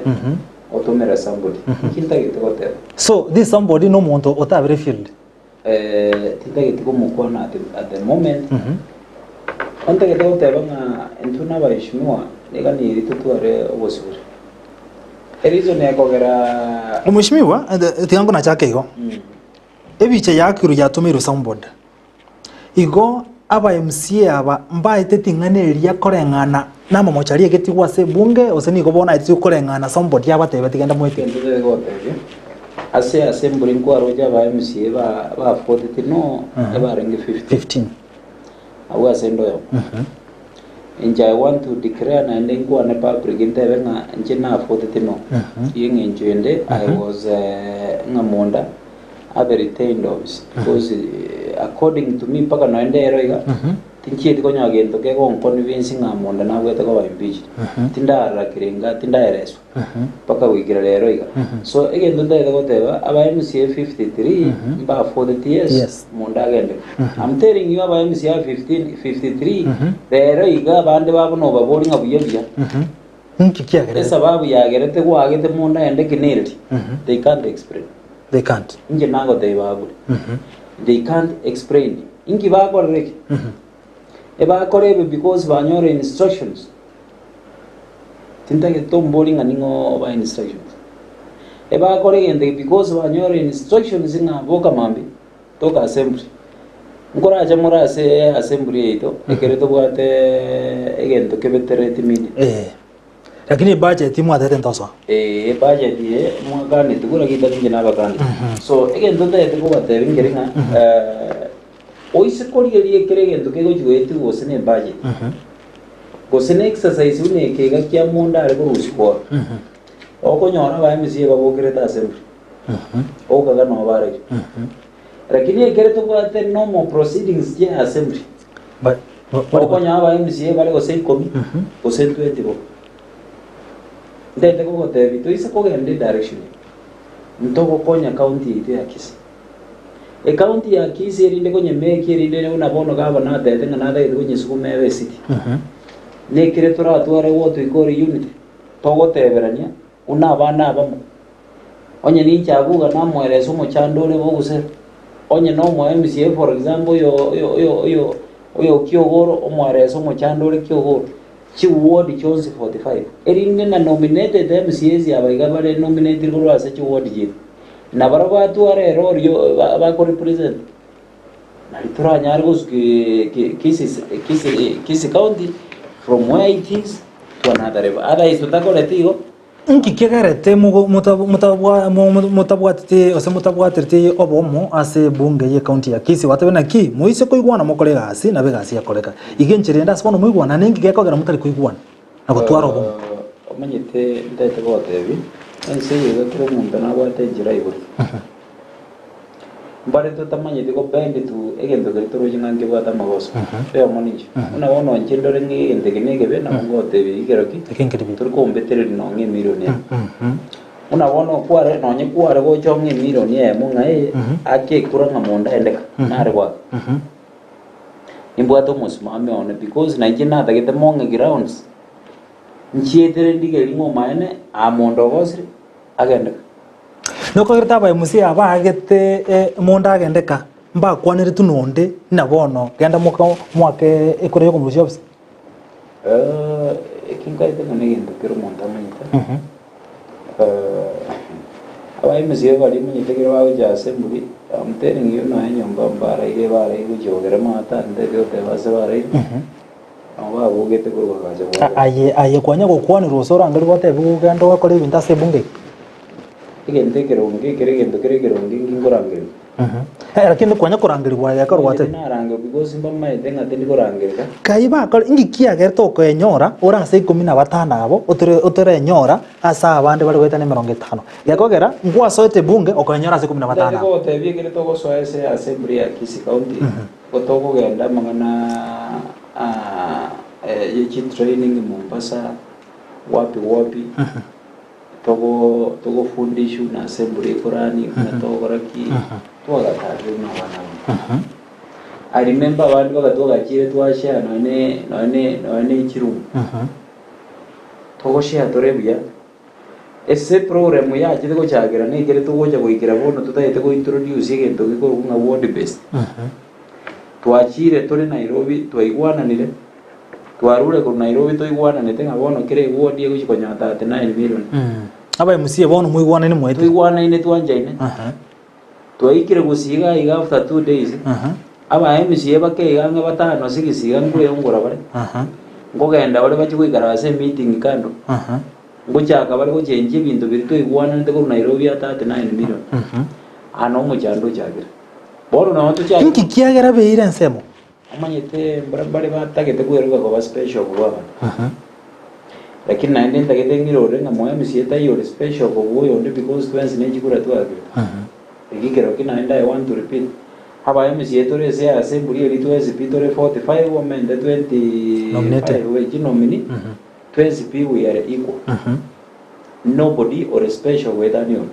Otomera somebody. Tintage te ko tebye. So this somebody no muntu otabere field. Tintage te ko mukwa na at the moment. Ante que tengo tebanga entuna baishimwa nika ni ritutware obosuri. Erizo ne akogera Mheshimiwa tiango na chake igo. Ebiche yakiru yatumiru somebody. Igo aba MCA aba mbaye tetingane eria korengana nama mocharie geti wase bunge oseni gobona iti korengana somebody abatebe tigenda mwete. Ndeze gotebe. Ase assembly ko aroja ba MCA ba 40 no eba renge 15. I was in Doyle. And I want to declare and then go on a public intervention and Jenna 40 no. Young in Jende, I was Namonda, other retained office. Because according to me, Paka no Enda, think it going again to get on convincing Amonda now where to go impeached. Tinda Rakiringa, Tinda Eres, Paka we get a So again, the day whatever, I am MCA 53, about 40 years. Yes, Monda again. I'm telling you about MCA 53, the Eroiga, Bandabano, boarding of Yavia. Yes, about Yagerete, Wagget, the Monda and the Canary. They can't explain. They can't. In Janago, they can't explain. In Kivago Rick. Eba korebe because banyor instructions. Tinta ke tom bowling aningo ba instructions. Eba korebe because banyor instructions inga boka mambi toka assembly. Ngora aja mora se assembly ito ekereto bwate egento kebetere timini. Lakini budget timu atete ntoso. Budget ye mwakani tukura kita njina bakani. So egento tete bwate ngeringa oise koligerie kerege nduke gojuetu gosene budget. Gosene exercise une kega kya monda ari kurusiko. Okonyora ba MCA babokereta assembly. Okaga no bare. Lakini ekereto kwate normal proceedings ya assembly. But okonyora ba MCA bare gose komi. Gose 20 bo. Ndete ko te bitu isa ko gende direction. Ntoko konya county ite ya Kisii. E county ya Kisii erinde konye meki erinde una bono gaba na tete ngana tete konye sukumebe city. Ne kiretora atware wotu ikori unity. Togo teberania una bana abamo. Onye ni Abuga na mwerezo mo chandole boguse. onye no mo MCA for example yo Kiogoro omwareso mo chandore Kiogoro chi ward chose 45 eringe na nominated MCAs abaiga bare nominated ko ase chi ward je na baraba tu are ryo ba ko represent na litura nyargos Kisii County from where it is to another level otherwise tutakoletigo nkikiagarete mutabwatite ose mutabwatite obomo ase bunge ye county ya Kisii watabe na ki muise koigwana mokore gasi na begasi yakoreka igenchire ndas bono muigwana ningi gekogera mutari koigwana na gutwara obomo omanyete ndete gotebi ense yega kiro muntu nabwate njira iguru mbare tutamanyete ko bende tu egento gitoro jingange bwata magoso yo moninje una wono nchindore ngi ndegenege be na ngotebi igeroki turi kombetere no ngi milioni una wono kware no nyi kware go chongi milioni emo ngai ake kuranga monda endeka nare kwa imbwato musimame one because na jina tagete monge grounds nchietere ndige lingo maene amondo gosri agendeka noko gerta ba musi aba agete monda agendeka mba kwanire tunonde na bono genda mwake ekore yo jobs kinkaite kanegendo kero monta manyita abai musi bari manyite kero bawo jase muri amtere ngiyo na nyomba mbara ile bara igo jogera mata ndege ote base bara aba bugete ko bagaje aye kwanya go kwanira usora ngari bote bugendo bakore ibinta se bunge igende kerongi kerongi ngingorangere lakini kwanya kurangirwa ya karwate narange because mba maite ngate korangirika kaiba kali ingikia gerto ko enyora ora se 15 abo utere enyora asa abande bali gweta ne 50 yakogera ngwa soete bunge okoenyora se 15 ko tebie kile to go soese assembly ya Kisii County ko to go genda mangana yechi training Mombasa wapi togo fundishu na assembly korani na togoraki twagatatu na wana I remember abantu bagatoga kire twashya none kirumu togoshya torebya ese program ya kitego cyagera negere tugoja kuikira bono tutahite ko introduce igento gikoro kunga world best twakire tore Nairobi twaigwananire twarure ko Nairobi toigwananite ngabono kire ward ye gukikonya 39 million aba musie bono muigwana ni mwetu tuigwana ine twanjaine twaikire gusiga iga after 2 days aba MCA bakeiga nga batano sigisiga ngure ngora bare ngogenda bare bakigwikara ase meeting kando ngochaka bare gocenje bintu biri toigwana nte ko Nairobi ya 39 million ano mujando chagira bono na watu chagira inki kiagera beire nsemo amanyete bare batagete kweruka ko ba special ko baba lakini naende ndagete ngirore nga moya misieta yo special ko boyo ndi because twins ne jikura twage igikero kinaenda I want to repeat haba misieta re se assembly ri twins pitore 45 women the 20 nominated we nomini twins p we are equal nobody or special with anyone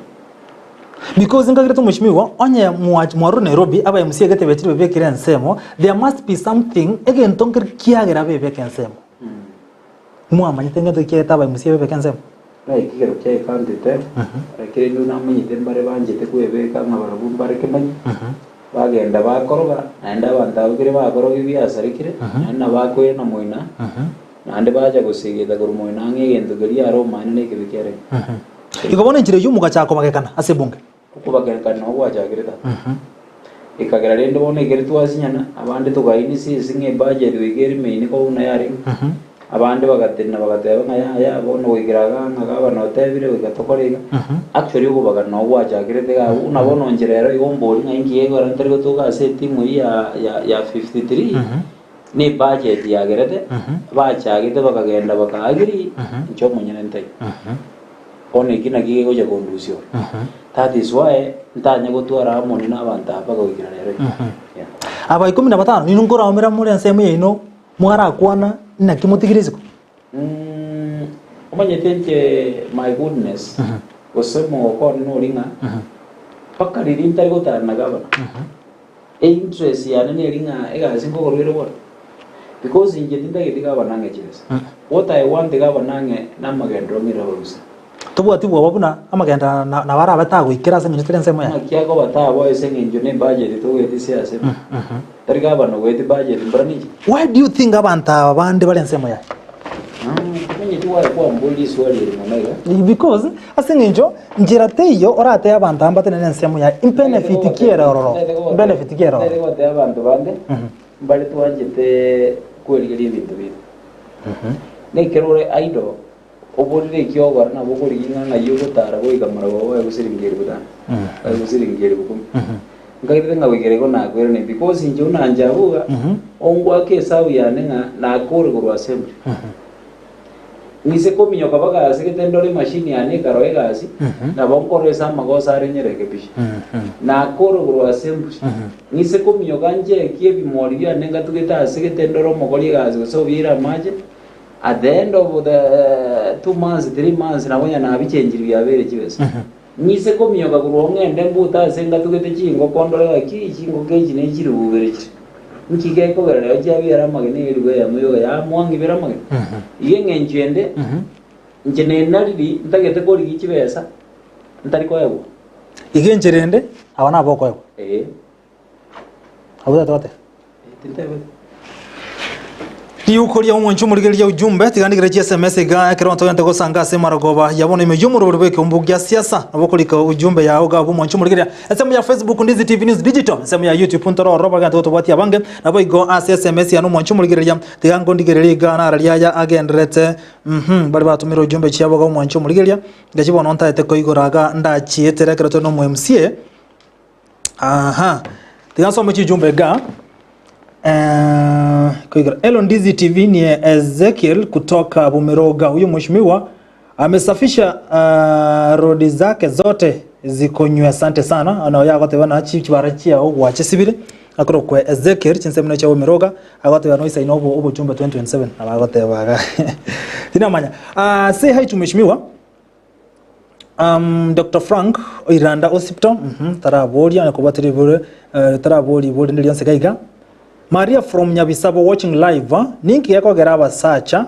because ngagire to mushimiwa onye mwaru Nairobi aba MCA gete betire bebekire nsemo there must be something again tonkir kiagera bebeke nsemo mwamanyite ngate kieta aba MCA bebeke nsemo like kigero kya kandite kire nuna manyite mbare banjite kwebeka ngabarabu mbare kemanyi bagenda bakoroga naenda bantagire bakoroga ibiasarikire na bakwe na moina nande baja gusigita guru moina ngegendo gari aro mane ne kibikere ikabona njire yumuga cyako magekana ase bunge ukubagekana no gwajagirita ikagera rendo bone igere twasinyana abandi tugaini sisi nge budget wigeri meini ko una yari abandi bagatina bagateba nkaya bono wigiraga nkagaba no tebire ugatokorega actually ububaga no gwajagirite ga una bono njirero igombori ngingiye gora ntergo tuga se timu ya 53 ni budget yagerete bachagite bakagenda bakagiri ncho munyene ntai one kina kige goja conducio that is why ntanya gutwara amoni n'abantu abaga wikira rero aba 15 ni ngora omera muri nsemo yino mwara kwana na kimotigiriziko omanyete my goodness osemo ko no ringa pakari rinta gotana gabana interest yana ne ringa ega singo gorwero bora because inje tinda gitiga banange chesa what I want gabana nge namagendro ngira horusa tubwati bwo babuna amagenda na bara batagwikira se ministry nsemo ya kiago batabo ese nginjo ne budget to weti siase tariga bano weti budget mbrani. Why do you think abantu abandi bali nsemo ya Kwenye tuwa kwa mbuli swali mamaga because asinginjo njira teyo orate abantu ambate nene nsemo ya benefit kiera ororo benefit kiera ndere wate abantu bande mbali tuanjete kweli ibintu bibi ne kerore aido oborire kyogo na bogori inga yo gutara goigamara wowe gusiringire butana gusiringire bukumi ngahita ngawigere ko nakwere ne because injo nanja Abuga ongwa ke sabu yane na akore go assembly nise ko minyo kabaga asiketendore machine yane karoe gasi na bonkoresa magosa arenyereke bishi na akore go assembly nise ko minyo kanje kie bimori yane ngatugeta asiketendoro mogori gasi so bira maje at the end of the 2 months 3 months nabonya nabichenjiri byabere kibese nise ko miyoga kuronge ndembuta senga tugete chingo kondole ki chingo keji ne chiri ubere chi nkige ko gara ya byara magene irwe ya muyo ya mwangi bera magene yenge njende njene nalili ndagete ko ligi kibesa ntari ko yabo igenjerende abana aboko yabo abuda tote tintebe Tiukoria umwanchu murigeria ujumbe tigandikira SMS ga kironto yante ko sanga se maragoba yabona imejumuro rubeke umbugia siasa nabokulika ujumbe ya oga umwanchu murigeria sema ya Facebook Ndizi TV News Digital sema ya YouTube ntoro roba ga toto bati abange nabo igo SMS ya umwanchu murigeria tigango ndigereria ga na ralia ya agendrete bali batumira ujumbe cyabo ga umwanchu murigeria ngakibona ntaete ko igoraga ndachietera kiroto no mu MCA tigansoma ujumbe ga Elo Ndizi TV ni Ezekiel kutoka Bumeroga. Huyu mheshimiwa amesafisha rodi zake zote zikonywe, asante sana. Anaoya agote wana chibarachia ogwache sibire akoro kwa Ezekiel chinsemna cha Bumeroga agote wana isa inobo obo chumba 2027 agote baga tina manya. Say hi to mheshimiwa Dr. Frank Iranda Hospital tarabori anakubatiri bure tarabori bure ndili yonse kaiga Maria from Nyabisabo watching live ninki yako geraba sacha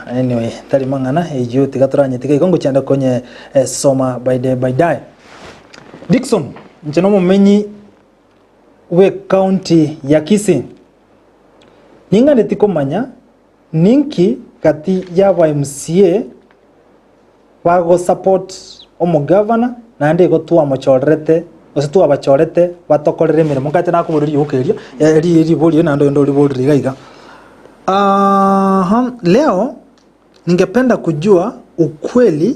anyway tari mangana ejo tigaturanye tikigongo cyanda konye soma by day Dickson ncheno mumenyi we county ya Kisii ninga netikomanya ninki kati yaba MCA bago support omo governor na ande go tuwa mochorete ositu abachorete batokorere mirimo ngate nakuburiri ukeria eri boli na ndo liboli gaiga. Leo ningependa kujua ukweli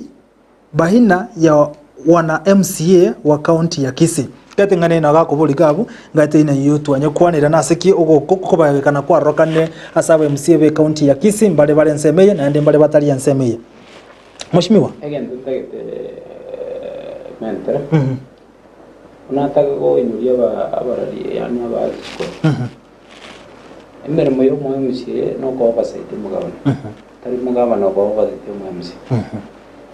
baina ya wana MCA wa county ya Kisii. Kete ngane na gakubuli gabu ngate ina yutu anyakwanira nasiki ugo kokobagekana kwa rokane asaba MCA be county ya Kisii mbale bale nsemeye na ende mbale batali nsemeye. Mheshimiwa again tutagete mentor unataka go inulia abarari yani abachiko embere moyo MCA no ko basaite mugabana tari mugabana ko basaite MCA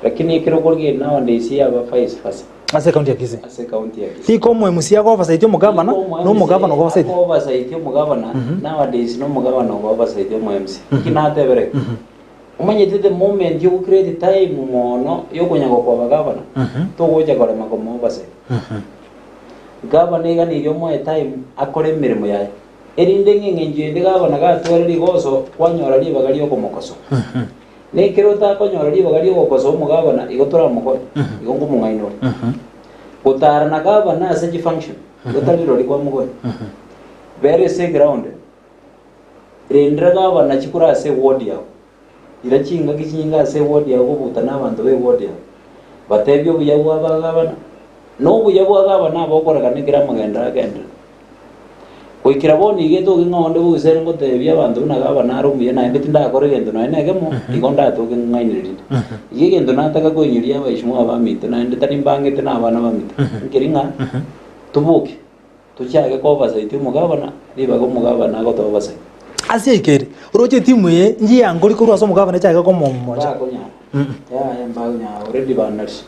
lakini kirogorge nowadays aba face face ase county ya Kisii ti ko MCA ko basaite mugabana no mugabana ko basaite ko basaite mugabana nowadays no mugabana ko basaite MCA kinatebere umanye the moment you create time mono yo kunyango kwa bagabana to goja kole makomo basaite gabana igani yo mo time akore mirimo yaye erinde ngenje ndigabana gatwara ligoso kwanyora libagali yo komokoso ne kirota kwanyora libagali yo kokoso umugabana igotora mukore igongo mungaino gutara na gabana ase function gotaliro likwa mugore very say ground rendra gabana chikura ase ward yawo irachinga gichinga ase ward yawo gubutana abantu be ward yawo batebyo buyabwa bagabana no buyabwa gabana abokoraga nigira magenda agenda kuikira boni geto ngonde bugusere ngotebya abantu na gabana arumuye na ndeti ndakore gendo na negemo igonda to ngainirira igendo nataka koinyiria abaishimo abamite na ndeti nimbangete na abana bamite ngiringa tubuke tuchage ko basaite mugabana libago mugabana goto basaite asia ikere uroche timu ye nji yangori ko rwaso mugabana chage ko mommo ya mbanya already banners.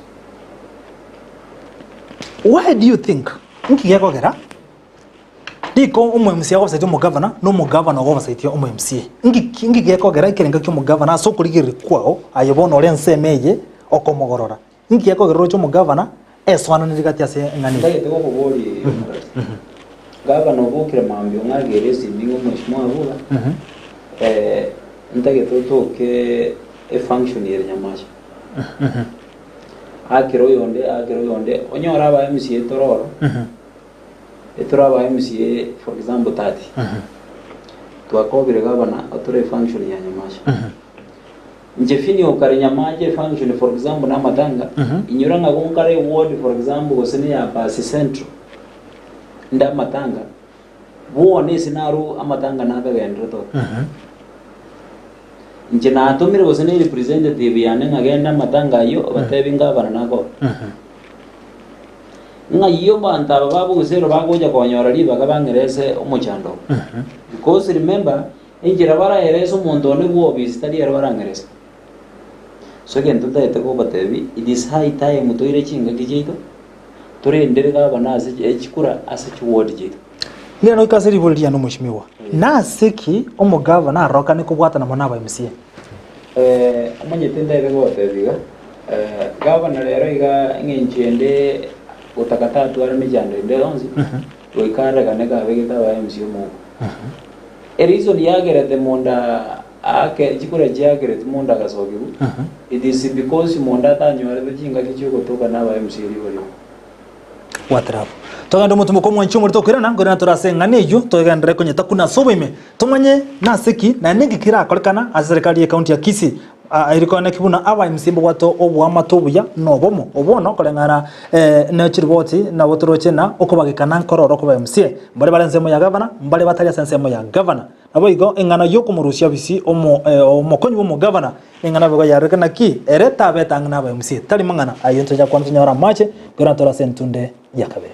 Why do you think nki yako gera Diko umwe-MCA gobasaitia omogavana no omogavana gobasaitia omwe-MCA ngiki gekogera ikirenga kia omogavana ase okorigeri kwao aye bono ore enseme eye okomogorora ngiki gekogera rocho omogavana eswananiri gati ase eng'ani ndagete gokobori gavana obokire mambio ng'agere esindinga omweshimiwa Abuga ndagete otoke efunction yere nyamasha akero yonde onyora aba MCA tororo eturaba MCA for example 30 twakobire gavana atore function ya nyamasha njefini okare nyamaje function for example na matanga inyuranga gonkare ward for example gosene ya basi central nda matanga buone sinaru amatanga naga gendro to nje na atomire gosene representative yane ngagenda matanga yo batebinga bana nako ngayo banta babu gusero bagoja konyora liba kabangerese omuchando because remember injira bara ereso umuntu one bwo bisitari yari barangerese so gento ndahita ko batebi it is high time toire chinga kijeito tore nderega banaze ekikura ase chiwodi jeito ngira no kaseri boliria no mushimiwa na seki omugavana aroka ne kubwata na mwana ba MCA amanyete ndebe go batebiga gavana rero iga ngenchende utakatatu ara mijande ndonzi oikara kaneka begeta ba MCA mo reason yagerete monda ake chikura jagerete monda gasogibu it is because monda tanyora bechinga kichuko toka na ba MCA libori watrap togando mutumo ko mwanchu muri tokirana ngona turasengane iyo togandre konyeta kuna sobime tumanye na seki na nigi kira akorekana a serikali ya county ya Kisii irikone kibuna aba MCA bwato obwa matobuya nobomo obono korengana na chiriboti na botoroche na okobagikana nkororo ko MCA mbale balensemo ya governor mbale batalia sensemo ya governor nabo igo engana yo kumurusia bisi omokonyi bo governor engana bego yarekana ki ereta betang na ba MCA tali mangana ayonto ya kwantu nyora mache gora tora sentunde yakabere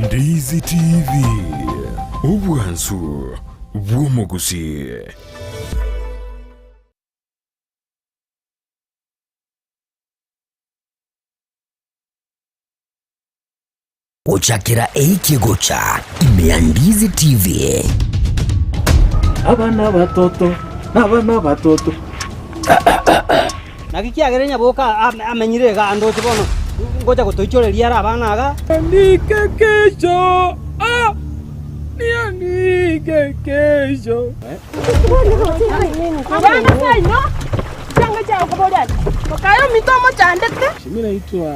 Ndizi TV obwansu bw'omugusii Ochakira Ekegocha ime Ndizi TV abana batoto nakikiagerenya boka amenyire ga ando tibono ngoja kutoichoreria ara abana aga Niandike kesho niandike kesho abana saino changa cha kubodia makayo mitomo chandete mimi naitwa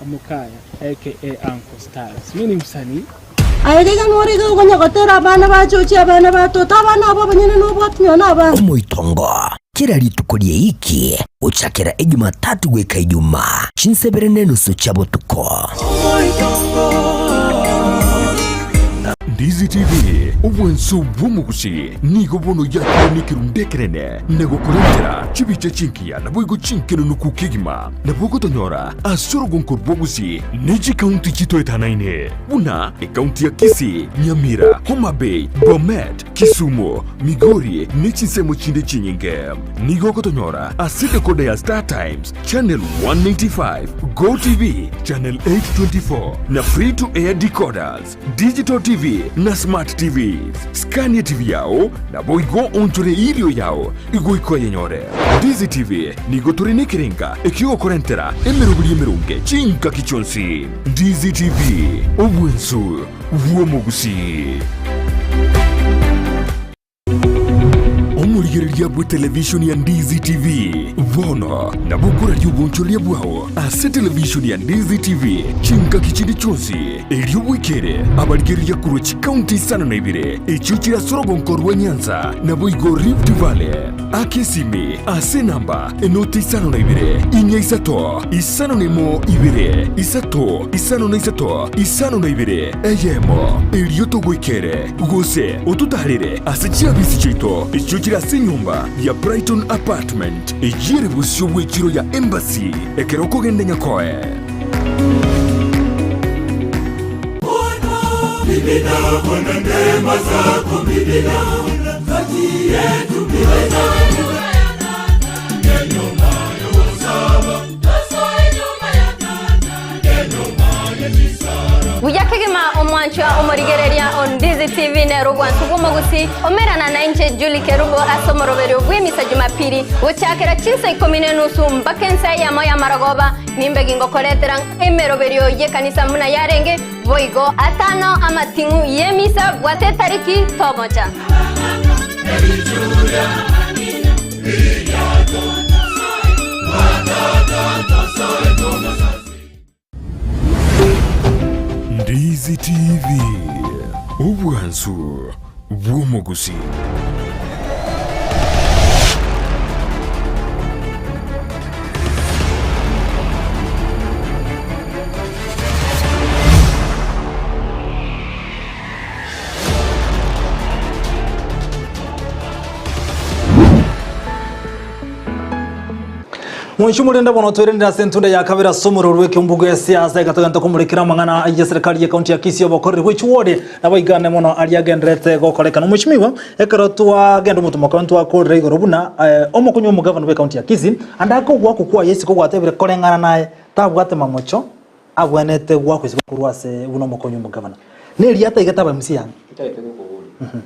Mukaya aka Uncle Stars mimi ni msanii ayega noriga ugonya gotera abana bachochi abana batoto abana abo banyene no bwatmyo na abana omoitongo kira ritukurie iki uchakira Jumatatu gweka Ijumaa chinsebere nenusu cha botuko Ndizi TV obwansu bw'omugusii nigo bono yakire kirundekerene nego kurentera chibiche chinkia nabo igo chinkeno nukukigima nabo gotonyora asoro gonkor bw'ogusii neji county chitoetanaine buna county ya Kisii, Nyamira, Homa Bay, Bomet, Kisumu, Migori nechinsemo chinde chinyinge nigo gotonyora aside kode ya Star Times channel 195 Go TV channel 824 na free to air decoders digital TV na smart TVs Scania TV yao na boigo onchore irio yao igo iko yenyore Ndizi TV nigo turine kirenga ekigo korentera emerubuli emerunge chinka kichonsi Ndizi TV obwensu bw'omugusii omurigereria bwe television ya Ndizi TV bono na bukura ry'ubunchoria bwao ase television ya Ndizi TV chinka kichindi chonsi elio bwikere abarigereria kurochi county sana na ibire echuchira sorogonko rwa Nyanza na boigo Rift Valley akesimi ase namba enoti isano na ibire inya isato isano nemo ibire isato isano na isato isano na ibire eyemo elio togwikere gose otutarire ase chiabisi chito echuchira senyuma nyumba ya Brighton Apartment ejiri busyo bw'ekiro ya Embassy ekeroko gende nyakoe. Bibina wana neema zako bibina kati yetu bibina neno mayo wasaba Buyakegema Onyancha omorigereria on Ndizi TV ne rugwantu Gusii omerana na nje Juli Kerubo asomoroberio bw'emisa Jumapili bucyakera kinse 10:30 mbakensa ya moya maragoba nimbe gingo koletera emeroberio ye kanisa muna yarenge boigo atano amatingu yemisa bwate tariki tomoja Ndizi TV Obwansu bw'Omugusii. Mwishumulenda bono twerenda sentunda ya kabira somoro rweke mbugo ya siasa ikataganta kumulikira mangana ya serikali ya kaunti ya Kisii obokorre kwichuode nabaigane mono aliagendrete gokolekana mwishimiwa ekarotwa gendo mutumo kantu akorre igorobuna omokunyo mu governor wa kaunti ya Kisii andako gwako kwa yesi ko gwatebire korengana naye tabwate mamocho abwanete gwako isikurwase buno mokunyo mu governor neri ata igataba msiya itaite ko buri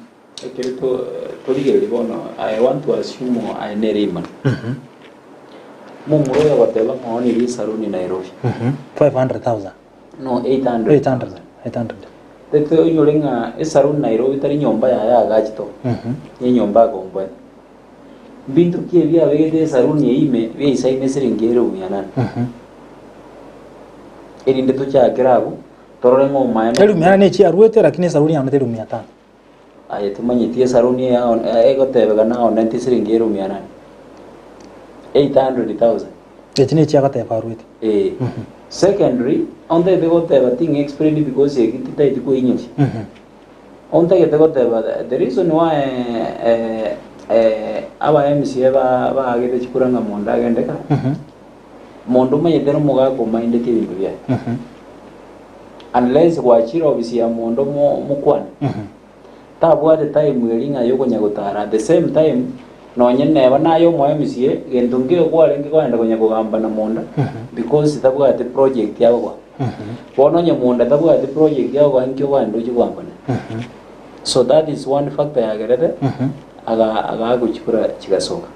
ekerito toligere bono I want to assume I nerima Mumuro ya wateba maoni li saruni Nairobi. 500,000. No, 800. Teto nyolenga saruni Nairobi tari nyomba ya gachito. Ni nyomba komba. Bintu kie bia wege saruni ime we isaime siringero umyanana. Erinde to cha kirabu torore ngo mayana. Elu myana ne chi arwete lakini saruni ya mteru 500. Aye tumanyitie saruni ya ego tebe kana onenti siringero umyanana. 800,000. Etini chia kata yaparwiti. Secondary, on the thing explain because you get it to English. On the reason why our MC ever get a Kuranga Monda and Deca Monduma Yedermoga mind the TV. Unless watch obviously a Mondo Mukwan. Tabwa the time wearing a Yogonyagotara at the same time. No nyeneva nayo mwaemisie gendunge kwa lengi kwa enda kwenye kugamba na monda because tabuga ate project yao kwa bono nya monda tabuga ate project yao kwa nkyo kwa ndo chigamba so that is one factor ya gerede aga kuchikura chigasoka.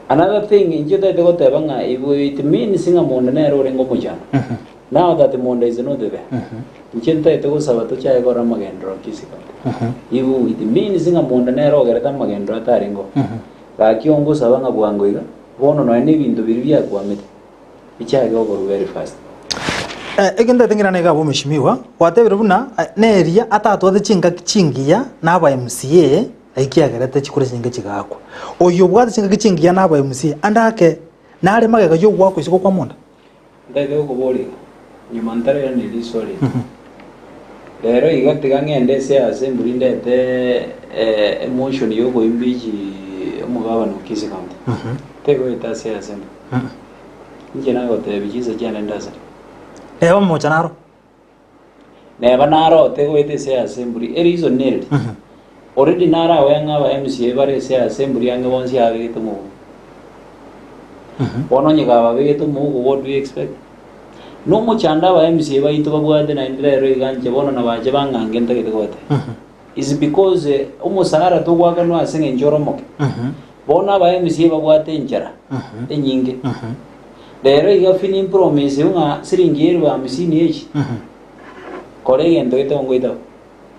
Another thing injo tete ko tebanga it means singa monda na ero rengo mujana now that the monda is not there nchenta ite ko sabato cha ego ramagendro kisika ibu it means singa monda na ero gereta magendro atarengo ka kiongo sabanga bwangoiga bono no ene bintu biribya kwamete ichaga go very fast egenda tingira nega bo mishimiwa watebire buna neria atatwathe chingia naba MCA aikiagerete chikure chinga chigakwa oyo bwathe chingia naba MCA andake nare magega yo gwako isiko kwa monda ndege ko boli nyumantare ni lisori lero igatiga ngende se assembly ndete emotion yo go imbiji umugaba no Kisii County tego itase assembly njena gote bijiza jana ndasa eba mocha naro neba naro tego itase assembly erizo neri already nara wenga ba MCA bare se assembly anga bonsi ave tumu bono nyiga ba be tumu what do you expect no muchanda ba MCA ba itu babwate na ndire ro iganje bono na baje bangange ndagete gote is because umusara to gwaga no asenge njoromoke bona ba MCA babwate njara enyinge lero iga fini promise unga siringiro ba misini echi kore gento ito ngoita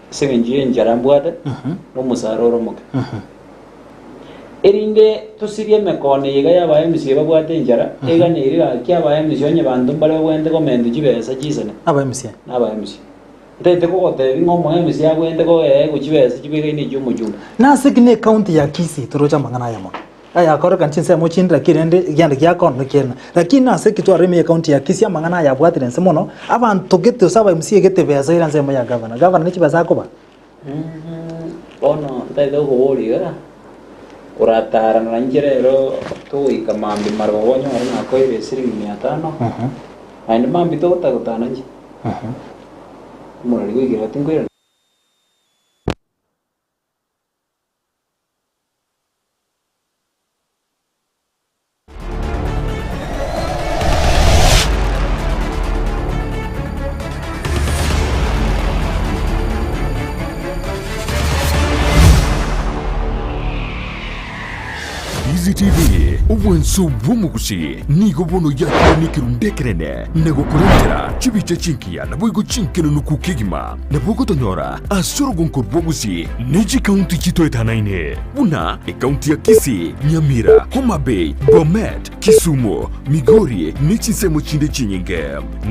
senge njara mbwate no musara oromoke erinde tusirie mekone yiga ya ba MCA babwate njara ega nirira kya ba MCA onye bantu bare wende komende jibesa jisane aba MCA tete ko gote bingo mo MCA wende ko kuchibesa jibega ni jumu na signe county ya Kisii turocha mangana yamo aya kore kanchinse mo chindra kirende gyande kya kono kirna lakini na sekitu aremi ya county ya Kisii mangana ya bwatire nsemono abantu gete usaba MCA gete besa ira nsemo ya governor ni chibasa ko ba ono tete ko boli gara uratara na ngerero to ikamambi marwonyo na ko ibe siringi 500 and mambi to utagutana nje murari wigira tingwira Ndizi TV ubwenso bw'omugusi nigo bono yakonikiru ndekerene nego kurentera chibiche chinkia na boigo chinkeno nukukigima na bogo tonyora asoro gonkor bwogusi neji county chito etanaine buna county ya Kisii, Nyamira, Homa Bay, Bomet, Kisumu, Migori nechi semo chinde chinyinge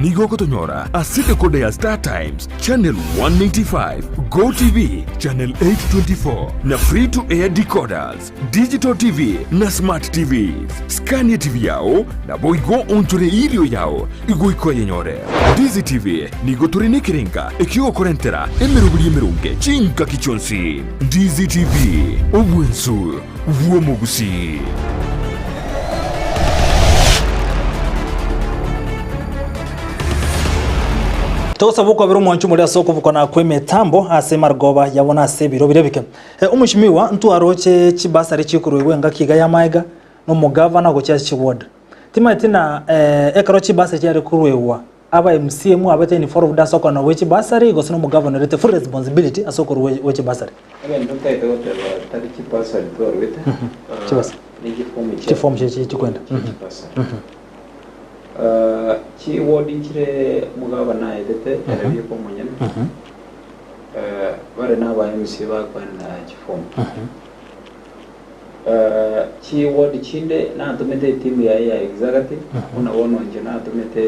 nigo kotonyora asite kode ya Star Times channel 195 Go TV channel 824 na free to air decoders digital TV na smart TV Scania TV yao na boigo onture ilio yao igo iko yenyore Ndizi TV nigo turine kirenga ekio korentera emerunge chinka kichonsi Ndizi TV obwensu vuomugusi Tosa buko biru mwanchu muri asoko buko na kweme tambo ase margoba yabona ase biro birebike umushimiwa ntu aroche chibasari chikurwe nga kiga ya maiga no mugavana go cyachi ward timatina ekaro chibasari cyari kurwewa aba MCM abate ni for da soko na wechi basari go sino mugavana rete full responsibility asoko wechi basari eben ntuka ito tari chibasari to rwete chibasari ni form chi kwenda chi ward inchire mugavana edete erabiye ko munyana bare naba MC bakwana chi form chi ward chinde na tumete timu ya executive una wononje na tumete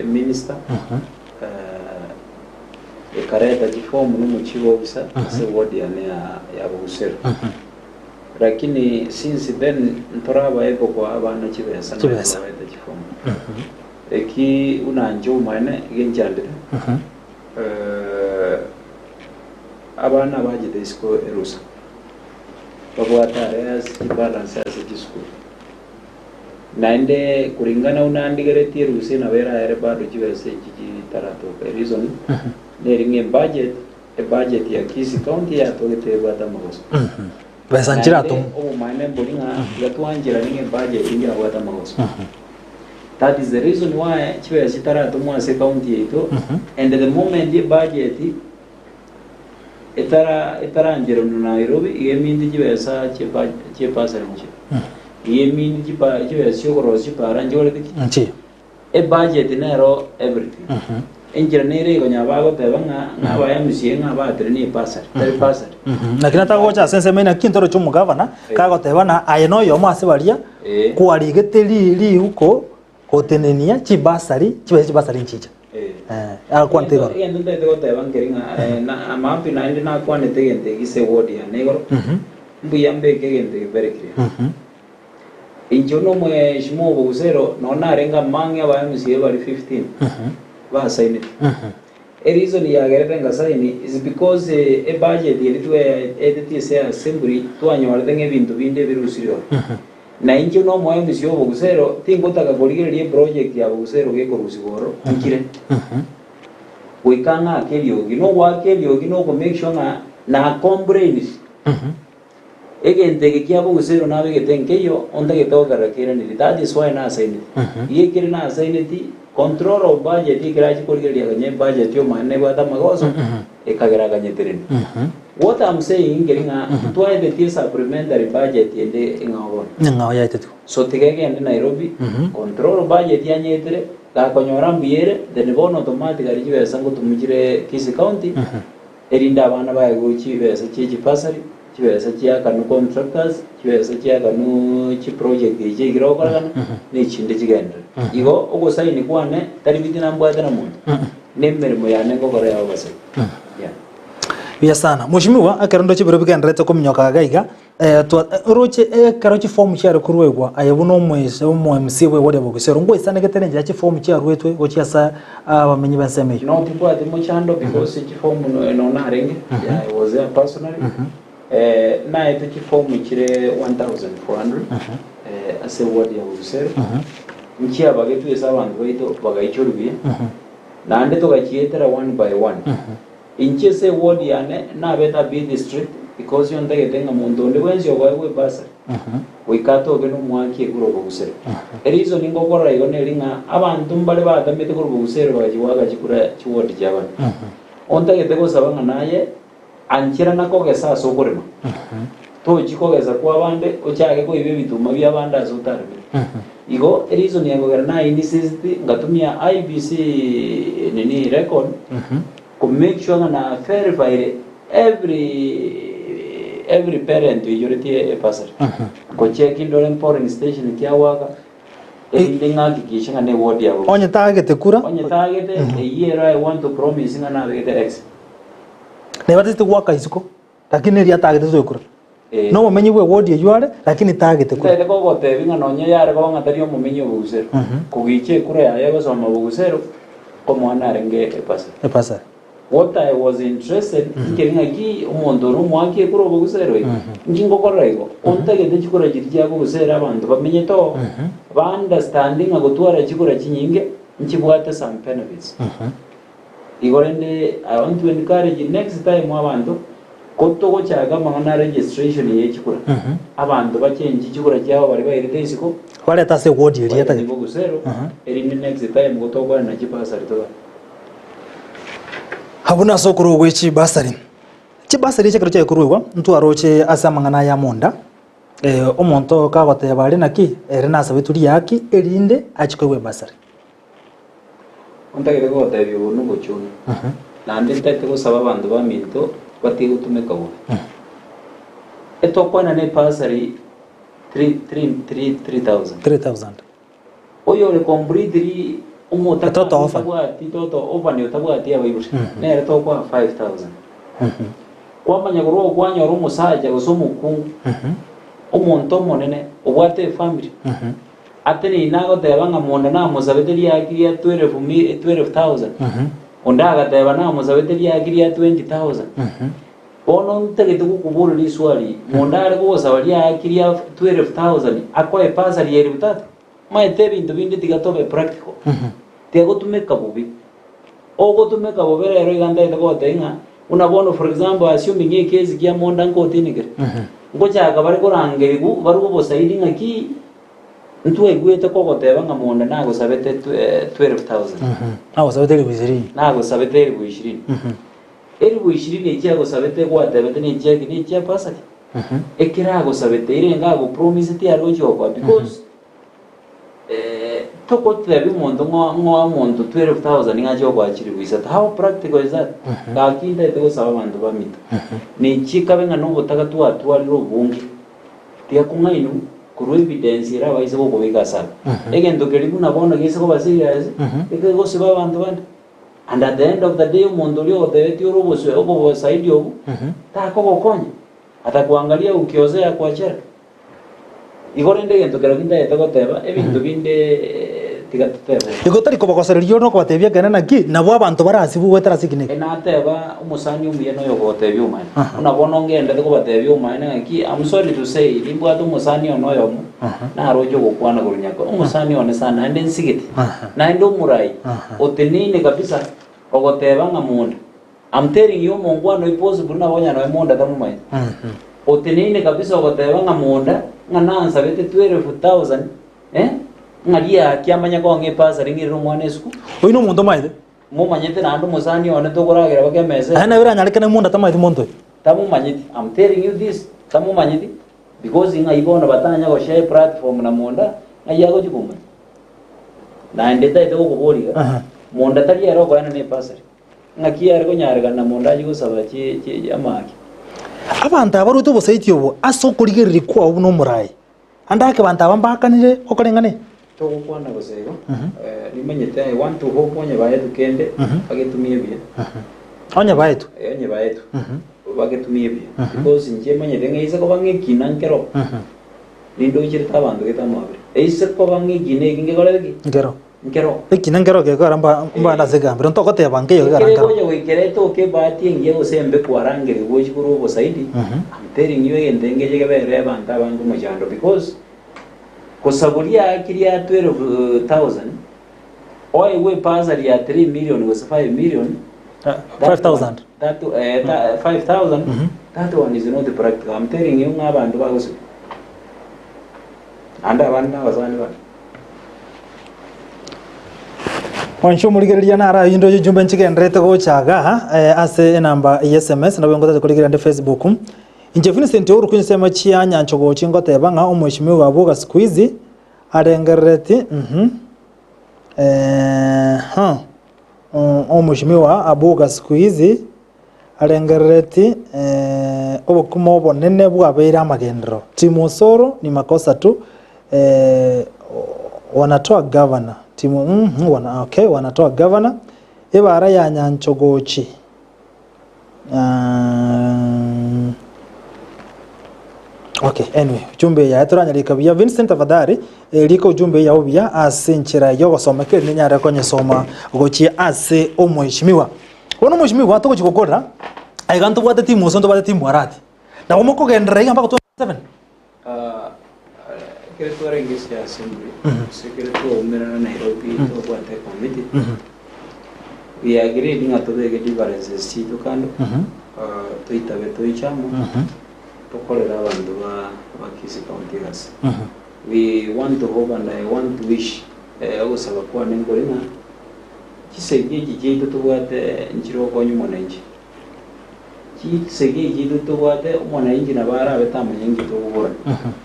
minister kareta chi form no chiwo officer se ward ya Busero lakini since then ntoraba eko kwa abana chibesa na baita chi form eki unanje umane genjandira abana baje disco erusa babwata as balance as disco naende kuringana unandigereti erusa na vera ere bado jibese jiji tarato reason neringe budget ya Kisii county ya togete bata magoso basanjira to o mane bolinga yatwanjira ninge budget ingira bata magoso. That is the reason why chiwe sitara to mwase county ito and the moment the budget etara njero na Nairobi yemindi chiwe sa chepasa nje yemindi chiwe siyokoro chipara njole nchi e budget nero everything enjira nere gonya bago tebanga ngaba yamsienga batire ni pasar tari pasar nakina tagocha sense mena kintoro chumugavana kago tebana ayeno yo mwase baria kwarigeteli huko kotenenia chibasari nchicha akwantego yendo ndego tebangeringa na amampi na ndi na kwanete gente gise wodi ya negoro mbuyambe kegente berekire injono mwe shimo Busero no narenga mange aba MCA bari 15 ba sign it a reason ya gereta sign is because a budget yelitu edit assembly twanyora denge bintu binde birusiro na injo no mwe MCA Busero tingotaka koligere project ya Busero ke korusiboro nkire wikanga keliogi no wa keliogi no ko make sure na complaints egente ke kia Busero na be getenkeyo onda ke toka rakira ni that is why na sign it ye kire na sign it control of budget ikirachi koligere ganye budget yo mane bata magoso ekagera ganye tereni what I'm saying geringa twa the supplementary budget ende ngawo ya itetu so tigege ende Nairobi control budget yanyetere ka konyora mbiyere then bono automatically jiwe sango tumujire Kisii county erinda abana baye guchi bese chiji pasari chibesa chia kanu contractors chibesa chia kanu chi project ije girokana ni chinde chigenda igo ugo sign kwane tari bitina mbwata na muntu nemmerimo yane ngokore yawo base ya sana mushimiwa akarondo chibiro bikandrete ko minyoka gaiga roche karochi form cyari kurwegwa ayebuno mwese mu MC we wode bogusero ngo isane getene ya chi form cyari rwetwe go cyasa abamenyi basemeyo no tipo ati mo chando because chi form no na renge ya was there personally Na ito form chire 1400 ase ward ya Busero nchia bagetu esa bantu baito bagaichurubie nande to gachietera one by one inche se ward yane na beta B district because yon tage tenga muntu onde wenzi ogwe basa wikato geno mwaki ekuro Busero erizo ningo korra yone linga abantu mbale batamete kuro Busero bajiwaga chikura chiward jabana ontage tego sabanga naye anchira nako gesa sokorema to chikogeza kwa bande ochage ko ibe bituma bya bande azotarbe igo reason yango garna necessity ngatumia IBC nini record ko make sure na verify every parent majority a passer ko check in dolen pouring station kiawaka endinga kikishinga ne ward yabo onye target kura onye target a year I want to promise ngana get X ne batete waka isiko lakini ria target zo kura no mumenyi we ward yuare lakini target kura ndete ko gote binga nonye yare ko ngatario mumenyi Busero kugiche kura ya basoma Busero ko mwana renge e passer what I was interested in getting aki umuntu rumwaki kuro Busero ngingo korrego ontage de chikura jirya Busero abantu bamenye to ba understanding agotwara chikura chinyinge nchibwate some benefits igorende I want to encourage next time abantu kotogo chaga mangana registration ye chikura abantu bachenji chikura cyabo bari bayirite isiko wale tase ward iri yata Busero eri next time gotogo na chipasari to habuna sokuru gwechi basari chibasari chekero cya kuruwa ntu aroche asa mangana ya monda omonto ka gote bari naki eri nasa bituri yaki erinde achikwe basari ontagere gote byo nugo chuna nande tete ko saba bandu ba minto bati utumeka bo eto kwana ne pasari 3000 oyo le completely umota toto offer toto offer ni utabwati abayibusha nere to kwa 5000 kwamanya goro kwanya ro musaja gosomu ku umuntu monene ubwate family atene inago tebanga monda na muzabeteri yakiri ya 12000 ondaga teba na muzabeteri yakiri ya 20000 ono ntegete kukubura liswali monda ari kubosa bali yakiri ya 12000 akwa epasa yeri butatu maete bintu bindi tigatobe practical tego tumeka bubi ogo tumeka bobera ero iganda itago tenga unabona for example assuming a case kia monda ngotinigere ngocha ka bari korangerigu bari kubosa idinga ki ntu egwete ko goteba nga monda nago sabete 12000 nago sabete 20 nago sabete 20 eri 20 ekiago sabete gwatebete ni cheki ni chia pasa ekirago sabete ire ngago promise ti aro choko because toko tebi mondo ngo mondo 12000 nga choko achiri kuisata how practical is that ka kinda ito saba bantu bamita ni chika benga no botaka twaliro bungi tia kungainu kuru evidence ira baise ko bika sana egendo kelibu na bona gese ko basirias eke go siba bantu bandi and at the end of the day mondo lio tebeti urobo so obo saidi obo ta ko konya atakuangalia ukiozea kwa chera igorende gento kero kinda yetego teba ebintu binde tigatuteba igotari ko bakosererio no kwatebia kana naki nabo abantu barasibu wetara sikineke enateba umusani umuye no yogotebia umane unabona ngende ko batebia umane ngaki I'm sorry to say limbwa to umusani ono yomu na rojo gokwana gurunyako umusani one sana ende nsigiti na endo murai otenine kabisa ogoteba ngamunda I'm telling you mongwano impossible na wonya no emonda tamumai otenine kabisa ogoteba ngamunda nganansa bete 12000 ngalia kiamanya ko ngepasa ringiro mwana sku oino mundo maide mo manyete na ndo musani one to koragira bakemeze ana bira nyalekane munda tamaide monto tamu manyete I'm telling you this tamu manyete because inga ibona batanya ko share platform na monda ayago jikuma na ndeta ito ko boriga monda tari yaro ko ene pasa ngakia yaro nyarga na monda jigo sabachi amaki abantu abaruto bosaiti obo asokorigeri kwa ubu no murai andake abantu abambakanire okorengane to kwana gosego nimenyete I want to hope onye bayetu kende bagetumie bia onye bayetu bagetumie bia because nje menyete ngeise ko bangeki nankero lindo chirta bandu getamabre eise ko bangeki ne kinge koregi ngero nkero ikina ngero ke karamba mbanda segambira ntoko te bange yo garanga kero yo ikere to ke bati ngiye usembe kwarangere goji kuri ubo saidi I'm telling you endenge je bere banta bangu mujando because kosaburia kiria 12,000 oi we pasari ya 3 million was 5 million 5,000 that 5,000 that one is not practical. I'm telling you ngabantu bakusi anda bana bazani bana Wansho muligereria nara yindo jumbe nchigendrete gochaga ase enamba SMS na bengota kuligeria ndi Facebook inje Vincent uru kunsema chianya nchogo chingo tebanga omweshimiwa Abuga squeeze arengereti omweshimiwa Abuga squeeze arengereti obukuma obonene bwabeira amagendero timu soro ni makosa tu wanatoa governor timu wanatoa governor ibara ya nyanchogochi anyway jumbe ya turanyarika bya Vincent Avadari liko jumbe ya obya asinchira yo gosomeke ni nyara konye soma gochi ase omweshimiwa wono mweshimiwa to gochikokora aiganto bwate timu sonto bwate timu arati na womoko gendera mpaka 27 Secretary of Gusii Assembly, Secretary of Nairobi, committee. We agreed not to take differences to kind of to it to each other to call it around Kisii Counties. We want to hope and I want to wish also a quarter Gorina. Kisii Gigi to what Njiro Konyu Kisii Gigi to what one engine of Ara Tam Yangi to work.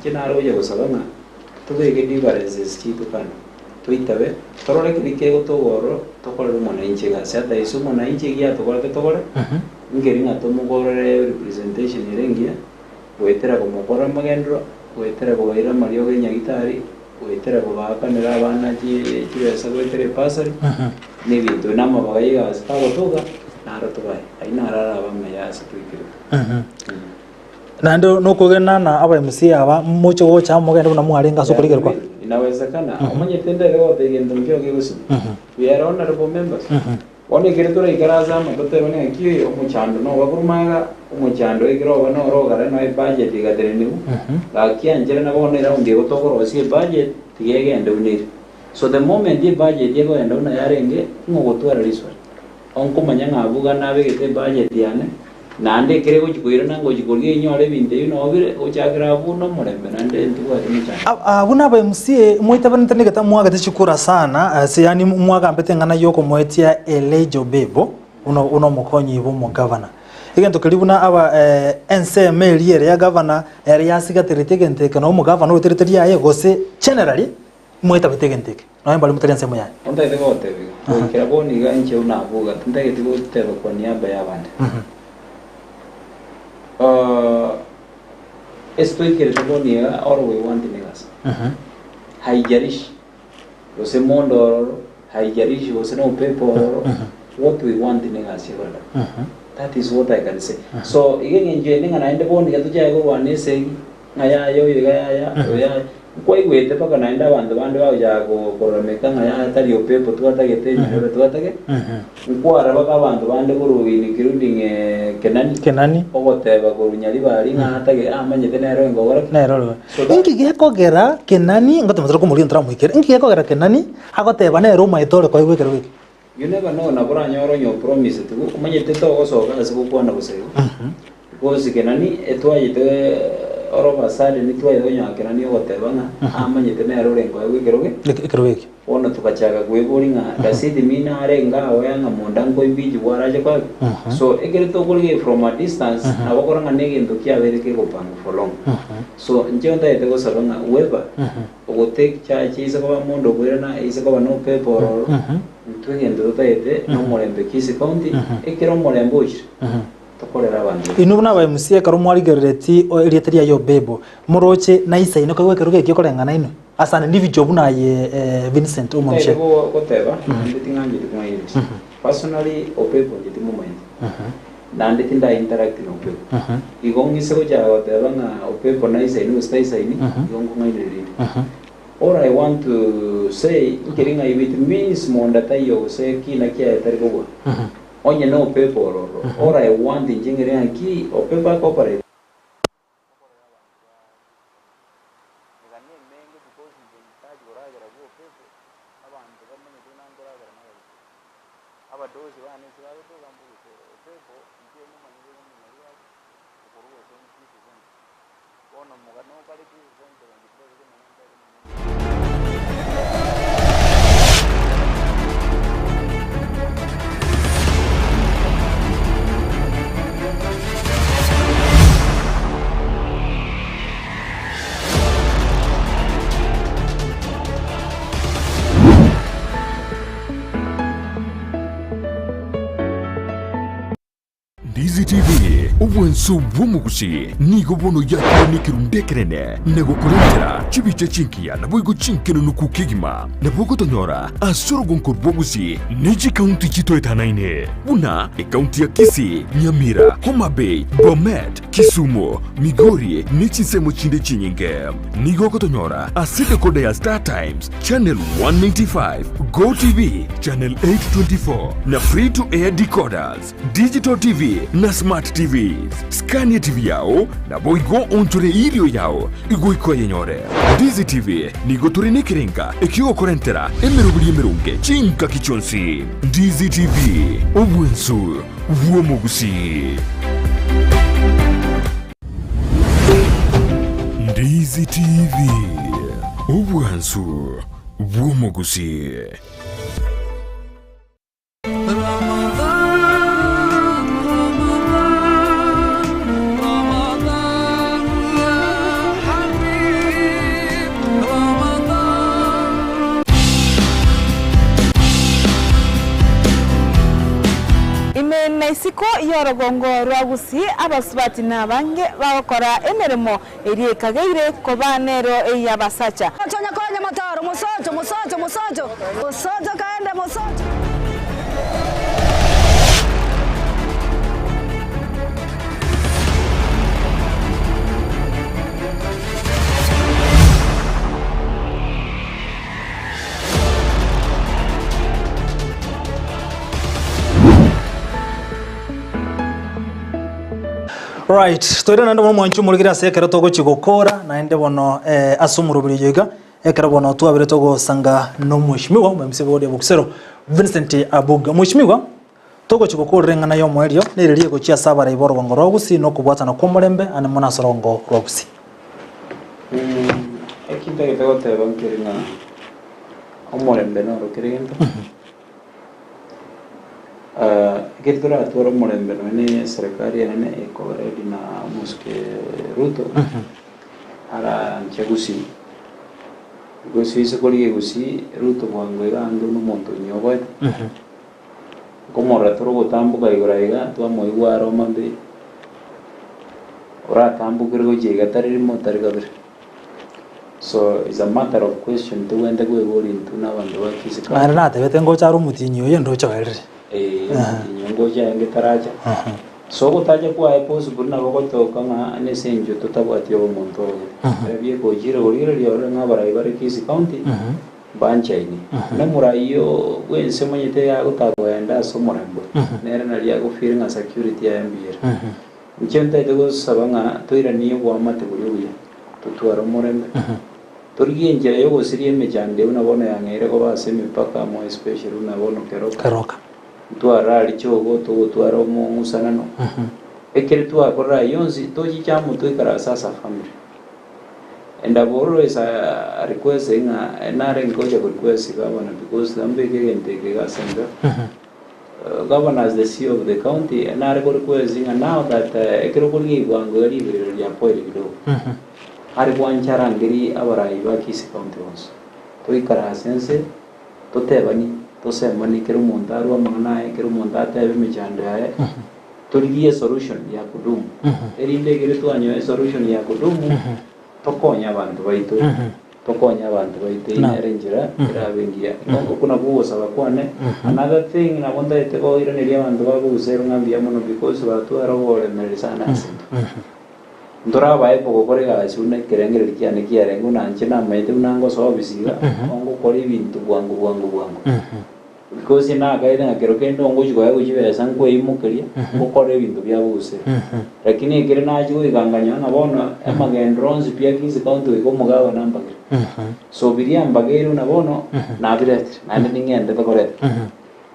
General Yosavana. Today get differences to kind to it away. Torre Kiko to war to call Monanchiga said there is some Monanchiga to work the Torre. Getting a Tomogore representation in Rengia, Waiter of Mokora Magendro, Waiter of Waira Mario Yagitari, Waiter of Apanavana, Secretary Passer, maybe to Nama Vaya as Pavotoga, Naratogai. I know my ass to Nando no kugena na aba MC aba mucho gocha mugenda na mwarenga sokuligera kwa inawezekana umanye tende leo tegendo ngyo Gusii we are honorable members one kiretura ikaraza madote one ki omuchando no bakurumaga omuchando igiro bano rogara no budget igatereni la kianjere na bone round yo tokoro si budget tigegende uniri so the moment the budget yego enda una yarenge ngogotwara riswa onko manyanga Abuga nabe gete budget yane nande kere gochikoira nango chikorie nyore binde you know bire ochagira buno murembe nande ntuwa timicha abuna ba MC moitabana gata mwaga tishikura sana se yani mwaga mbete ngana yoko moetia elejo bebo uno mukonyi bo mu governor igento kiribuna aba NCM liere ya governor eri yasiga terete kana mu governor terete yaye gose generally moitabete tegenteke no mbali mutari nsemo yaye onda ego tebi kira boni ga nche una Abuga tundage tigo tebe kwa niaba ya bande estoy queriendo niega ahora we want negas haijarish los mondo haijarish los no people what we want negas yalla that is what I can say so again enjoy ninga naende boni ya tuja go wanese ngaya yo ya kwa igwete paka naenda bandu bawo ya go koromeka ngaya tari opepo twatagete nyoro twatage nkwara baka bandu bande kurubini kirudinge kenani ogoteba kurunyari bari ngatage amanyete nero ngogora nero inki gekogera kenani ngotomotro kumuri ntra muikere inki gekogera kenani agoteba nero maitore kwa igwekero wiki you never know na bora nyoro nyo promise tu umanyete to gosoka asiku kwana gusego because kenani etwayite oroba sale nitwaye onyakera ni ogotebanga amanyete nero rengo igwekero wiki ona tukachaga gweburinga dasidi mina arenga oyanga mondango ibiji waraje kwa so egere to kulige from a distance abakoranga negendo kyabereke gopanga for long so njonda yete go salonga weba ogo take charge isa kwa mondo kwera isa kwa no paper twegendo tayete no morembe Kisii County ekero morembe uchi tokorera abantu inubuna ba MC karo mwarigereti erietria yo bebo muroche na isa ino kwa gwekero gekyo korengana ino asana individual buna ye Vincent umamshe ko teba nditingangi tumairi personally opepo nditimo mind nande tinda interact no opepo igongise ko jago teba na opepo na isa ino stay isa ini igongo mairi Or I want to say, Kiringa, it means Mondatayo, say, Kinakia, Targo. Only no paper, or I want engineering key or paper corporate. Ndizi TV ubwenso bw'omugusi nigo bono yakonikiru ndekerene nego kurengera chibiche chinkia na boigo chinkeno nukukigima na bogo tonyora asorogo nkorbo gusi niji county chitoetanaine buna county ya Kisii, Nyamira, Homa Bay, Bomet, Kisumu, Migori nichisemo chinde chinyinge nigo kotonyora aside kode ya Star Times channel 195 Go TV channel 824 na free to air decoders digital TV na smart TVs. Scania TV yao na boigo ontore ilio yao igoiko yenyore. Ndizi TV nigo turine kirenga ekigo korentera emerubuli emerunge chinka kichonsi. Ndizi TV obwensu uomogusi. Ndizi TV obwensu uomogusi. Isiko yorogongo rwa Gusii abasubati nabange bakora emeremo eri kageire kobanero yabasacha Chonya konya mataro musojo kaende musojo. Right, toire nando mwanchu muligira sekera togo chigokora naende bono asumurubiri yiga ekera bono twabire togo sanga no mushimiwa mwemse bode bukisero Vincent Abuga mushimiwa togo chigokora renga nayo mwerio niririe go chia sabara iboro ngoro Gusii no kubwata na komorembe ane mona sorongo Gusii Ekinta kitego te bankirina omorembe no rokirento Kitura tuoro morembe ni serikali ene ekoredi na muske Ruto ara Gusii Gusii sekoli Gusii Ruto kwangwega ando no monto nyobo komora toro botambuka igoraiga twamo igwaro mande ora tambukire go jega tarimo tarigabire. So it's a matter of question to when the go into na bando bakisi ara na tebete ngo charo mutinyo yendo choere nyongo jange taraja so gutaje kwa possible na gogotoka nga ane senjo tutabwati yo muntu rebye ko jire gorire ryore ngabara ibare Kisii County banchaini na murayo wense monyete ya gutagwenda so murambo nere na lya gufira nga security ya mbira nchenta ego sabanga toira niyo kwa mate buriya tutwara murembe turiye njere yo gosirie mejande unabona yangere ko base mipaka mo special unabona keroka tuara lichogo to tuara mo musanano ekere tuakora yonzi toji chamu tuikara sasa family and I've always requesting nare ngoja request governor because lambe kegente kegasanga governor as the CEO of the county and nare requesting now that ekero kulgi wango libere ya poile kidogo ari bwanchara ngiri abarai ba Kisii County once tuikara sense totebani tosemani kero montaru amanae kero montate ebe mechando yae tuligie solution ya kudumu erinde gere tuanyo solution ya kudumu tokonya abantu baitu inarenjira irabengia ngo kuna kuwosa bakwane another thing na bonda etego ireneria abantu babo gusero ngambia mono because batu arogore merisana asinto ndora bae pokokore gasi una kerengere kiane kiarengo nanje na maite unango so bisiga ongo kore bintu bwangu because na gaida ngakero kendo ngo jigo yago jibe sanko imukeria ngokore bintu byabuse lakini ekere na jigo iganganya na bona emagendrons pia Kisii county ko mugawa namba so biria mbagero na bono na biret na ndingende to correct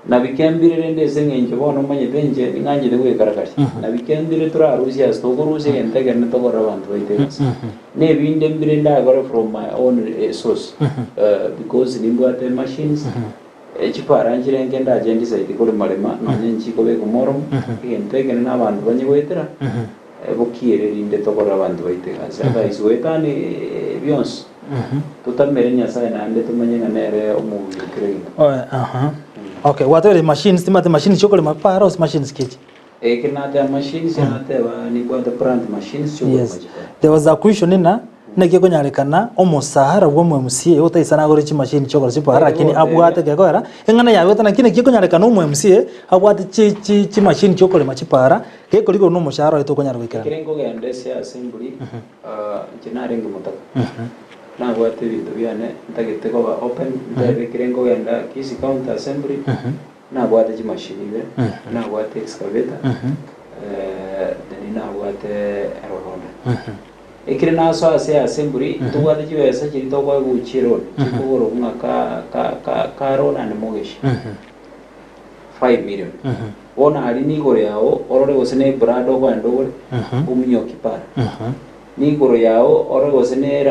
na bikembire rende sengenje bono manye benje nganje de karakari na bikembire tura Russia sto ko Russia entege ne to gora bantu baite ne binde mbire nda gore from my own source because nimbwate machines echipara njire ngenda agenda site kuri marema nanye nchiko be kumoro entege na abantu banyegwetera bokire rinde to gora bantu baite asa iswetani byons tutamere nyasaye na ande tumanye nere omuntu kirege okay whatever machines timate machines chokole mapara os machines kichi kinata machines yanate ni bwate plant machines chokole yes there was a question ina nege konyarekana omusahara bwo mu MCA utaisana gore chi machine chokole sipara lakini abwate gegora engana yawe tana kine kikonyarekana mu MCA abwate chi machine chokole machipara keko liko no mushahara eto konyarwikana kirengo gende sia assembly jinarengo mutaka na bwate bintu byane ntagete ko open ndere kirengo genda Kisii county assembly na bwate chi machine be na bwate excavator na bwate eroronda ekire na so ase assembly to bwate chi wesa chi to kwa guchiro chikoro kunga ka rona ne mogeshi 5 million ona ali ni gore yao orore gosene brado kwa ndogore umunyo kipara ni gore yao orore gosene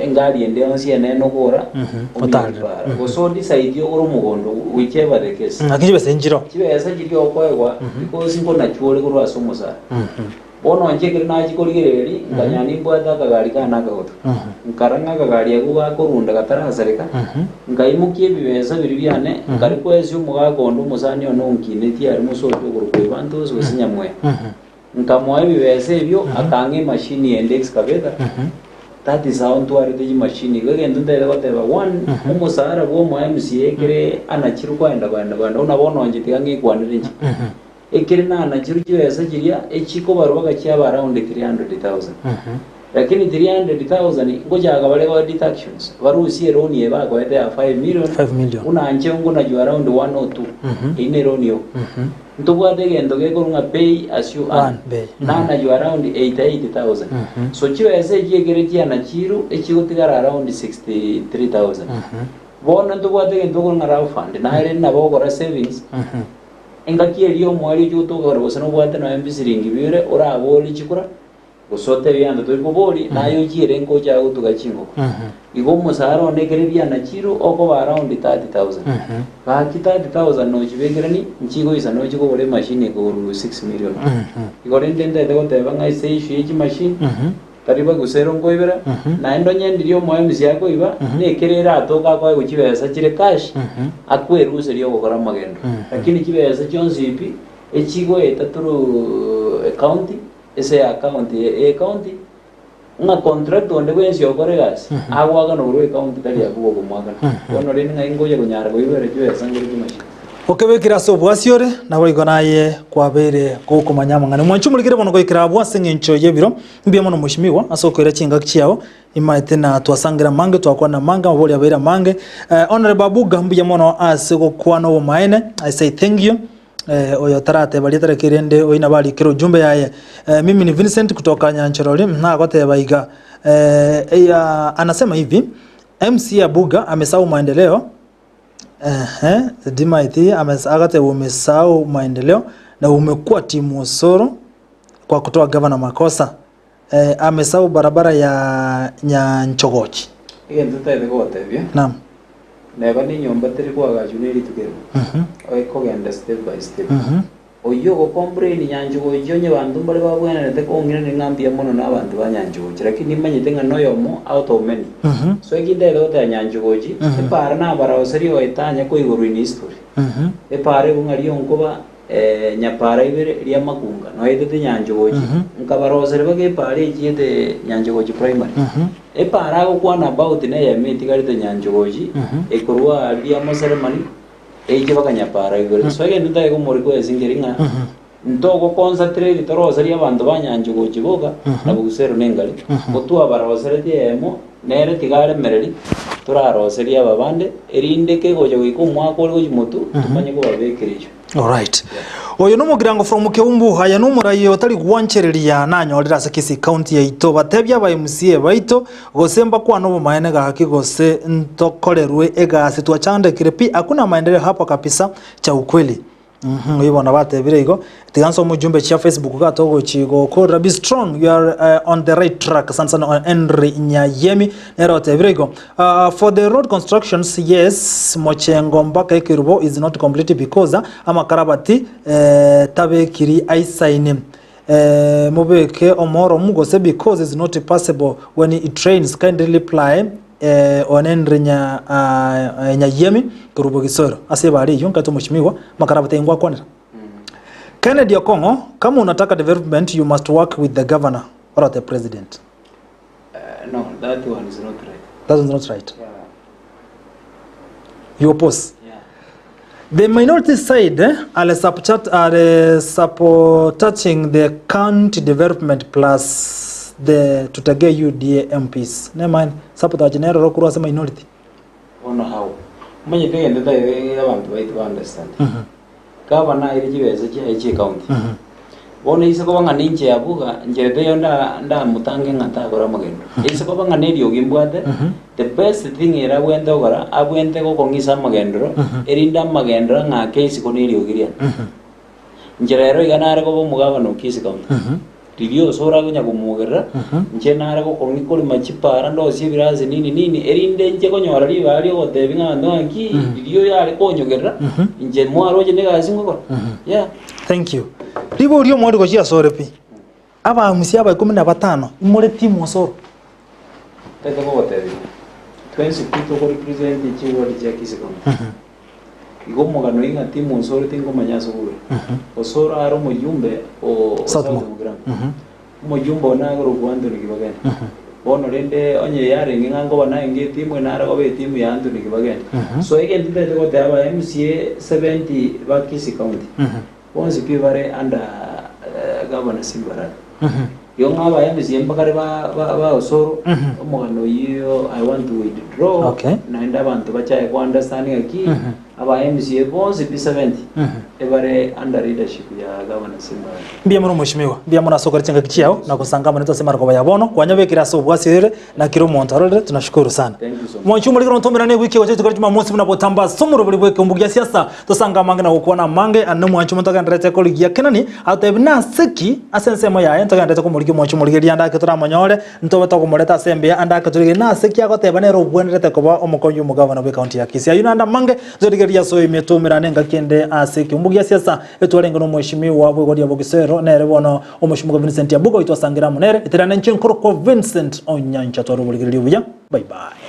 engari ende onsi ene no gora otanga goso decide oro mugondo whichever the case akibe senjiro kibe yasa jiri okwegwa because ngo nachore ko rasomosa bono njekere na jikorigereri nganyani bwata kagari kana gagoto nkaranga kagari yaguga korunda katarasareka ngaimukie bibeza biri byane ngari kwezi umuga kondo musani ono nkine ti ari musoto gurukwe bantu zo sinyamwe nkamwa bibeza ebyo akange machine ende excavator that is how to are the machine gagendo ndere bateba one umusara bwo mu MCA kere anachiru kwenda unabona wanjitiga ngikwanire nje ekere na anachiru cyesa kiria ekiko barubaga cyaba around 300,000 lakini 300,000 ngojaga bale wa deductions barusiye loan ye bago ete 5 million unanje ngo na ju around 1 or 2 ine loan yo ntubwate gendo gekorunga pay as you earn na ju around 88,000 so chiyo ese kiegere kiana chiru echigotigara around 63,000 bona ntubwate gendo korunga raw fund na ere na bogora savings engakielio mwali cyo togora bosano bwate na mbisiringi bire ora aboli chikura gosote byanda to iboboli nayo kire ngo cya utugachingo igo musara onekere byana chiro oko around 30,000 ba 30,000 no chibegerani nchigo isa no chiko bole machine ko 6 million igo ndende de gote banga ise ishi machine tariba gusero ngo ibera na endo nyendirio mo MCA yako iba nekerera atoka kwa guchibesa chire cash akweruse rio gukora magendo lakini kibesa chonzi ipi echigo etaturu account ese account una contract onde wensi okore gas agwaga no ro account tali akugo kumwaga ono rini nga ingoje kunyara ko ibere kyo yasangire kimashi okebekira so bwasiore nabo igonaye kwabere ko kumanyama ngane mwanchumulikire bono ko ikira bwasenye ncho yebiro mbiye mono mushimiwa asokoira chinga kiao imaite na twasangira mange twakwana manga maboli abera mange honorable Abuga mbiye mono asego kwana wo maene I say thank you oyo tarate bali tarekirende oina bali kiro jumbe yaye mimi ni Vincent kutoka Nyanchoroli na gote baiga anasema hivi MC Abuga amesahau maendeleo Dimaiti amesagate umesahau maendeleo na umekuwa timu usoro kwa kutoa gavana makosa amesahau barabara ya Nyanchogochi hiyo ndio gote bia naam neba ni nyomba tiri kwa gajuneri tugero oy ko genda step by step oyo go comprehend Nyanjugo jonye bantu bali babwana te ko ngire ngambia mono na abantu banyanjugo lakini manyite nga noyo mo out of many so iginde ro ta Nyanjugo ji para na bara oseri o itanya ko iguru ni history pare bungari onkoba nyapara ibere ria makunga no ite Nyanjugo ji nkabara oseri bage pare jide Nyanjugo ji primary para go kwana about ne ya meti gari te Nyanjugo ji ekurwa ria mo ceremony eje bakanyapara ibere so igende ta ko moriko esingeringa ntoko concentrate toroseria abantu banyanje gochiboga na bugusero nengali otua baroserete emo nere tigare mereri turaroseria babande erinde ke gojo ikumwa ko gojimutu tumanye ko babekerejo. All right. Oyo numugirango from Ekeumbu haya numurayo tari gwanchereria nanyorera se Kisii county ya ito batebya ba MCA baito gosemba kwa no maene ga kigose ntokorerwe egase twachande kirepi hakuna maendeleo hapa kabisa cha ukweli. Uyibona batebire igo tiganso mujumbe cha Facebook gatogo chigo ko be strong, you are on the right track. Sansan on Henry Nyayemi nero tebire igo for the road constructions, yes, Mochengo mpaka Ekerubo is not complete because amakarabati tabekiri aisaini mubeke omoro mugose because it's not possible when it rains. Kindly reply on Henry Nyayemi Kurubo Gisoro ase bari yonka to mushimiwa makarabate ingwa kwanira Kennedy Okongo, kama unataka development you must work with the governor or the president. No, that one is not right. That is not right. Yeah. You oppose? Yeah. The minority side are supporting the county development plus the tutage UDA MPs. Never mind, support the general rokuru as a minority. Ono how? Mwenye kaya ndeta abantu baitu understand. Governor irijiweze chi county. Bona isako banga ninje Abuga njebe yonda nda mutange ngata gora magendo. Isako banga nedio gimbwate. The best thing era wende gora abwente ko kongisa magendro erinda magendro ngake isiko nedio giria. Njerero iganare ko mugaba no Kisii county. Tivyo sora kunya kumugera njenara ko kongikoli machipara ndo sibirazi nini erinde nje konyora libali ko tebinga ndonki tivyo yale konyogera nje mwaro je negazi ngoko. Yeah, thank you. Libo rio mwari ko chia sore pi aba musia ba 15 imore timu soro tete ko tebi 20 people ko represent chi wodi ja Kisii county. Igomo gano inga timu soro tingo manyaso gure osoro aro mujumbe o Satmo mujumbe na gro kwando nikibagene bono rende onye yare ngango bana inge timu na aro be timu ya andu nikibagene so again tete ko te aba MCA 70 ba Kisii county once pivare under governor Simbara yonga aba MCA mbakare ba osoro omugano yiyo I want to withdraw naenda abantu bachaye ku understanding aki aba MCA bonse P70 ebare under leadership ya governor Simbara mbia muno mushimiwa mbia muna sokora chenga kichiao na kusanga mwana tose marko bayabono kwanyabe kiraso bwasire na kiro montarole tunashukuru sana mwanchumu ligoro ntombera ne wiki wache tukari Jumamosi muna botamba somuro buli bweke umbugia siasa tosanga mange na kuona mange anno mwanchumu toka ndrete ko ligia kenani atebna seki asensemo ya ento ndrete ko muligi mwanchumu ligia anda ketura manyole ntoba to kumuleta sembe anda ketura na seki agoteba ne robwenrete ko ba omukonyu mugavana bwe county ya Kisii ayuna anda mange zodigeria so imetumira nenga kende aseki umbugia siasa etwarenga no mheshimiwa bwe godi Bugusero nere bono omushimuga Vincent Abuga itwasangira munere itirana nchenkoro ko Vincent Onyancha twarubuligiriyo buya. Bye bye.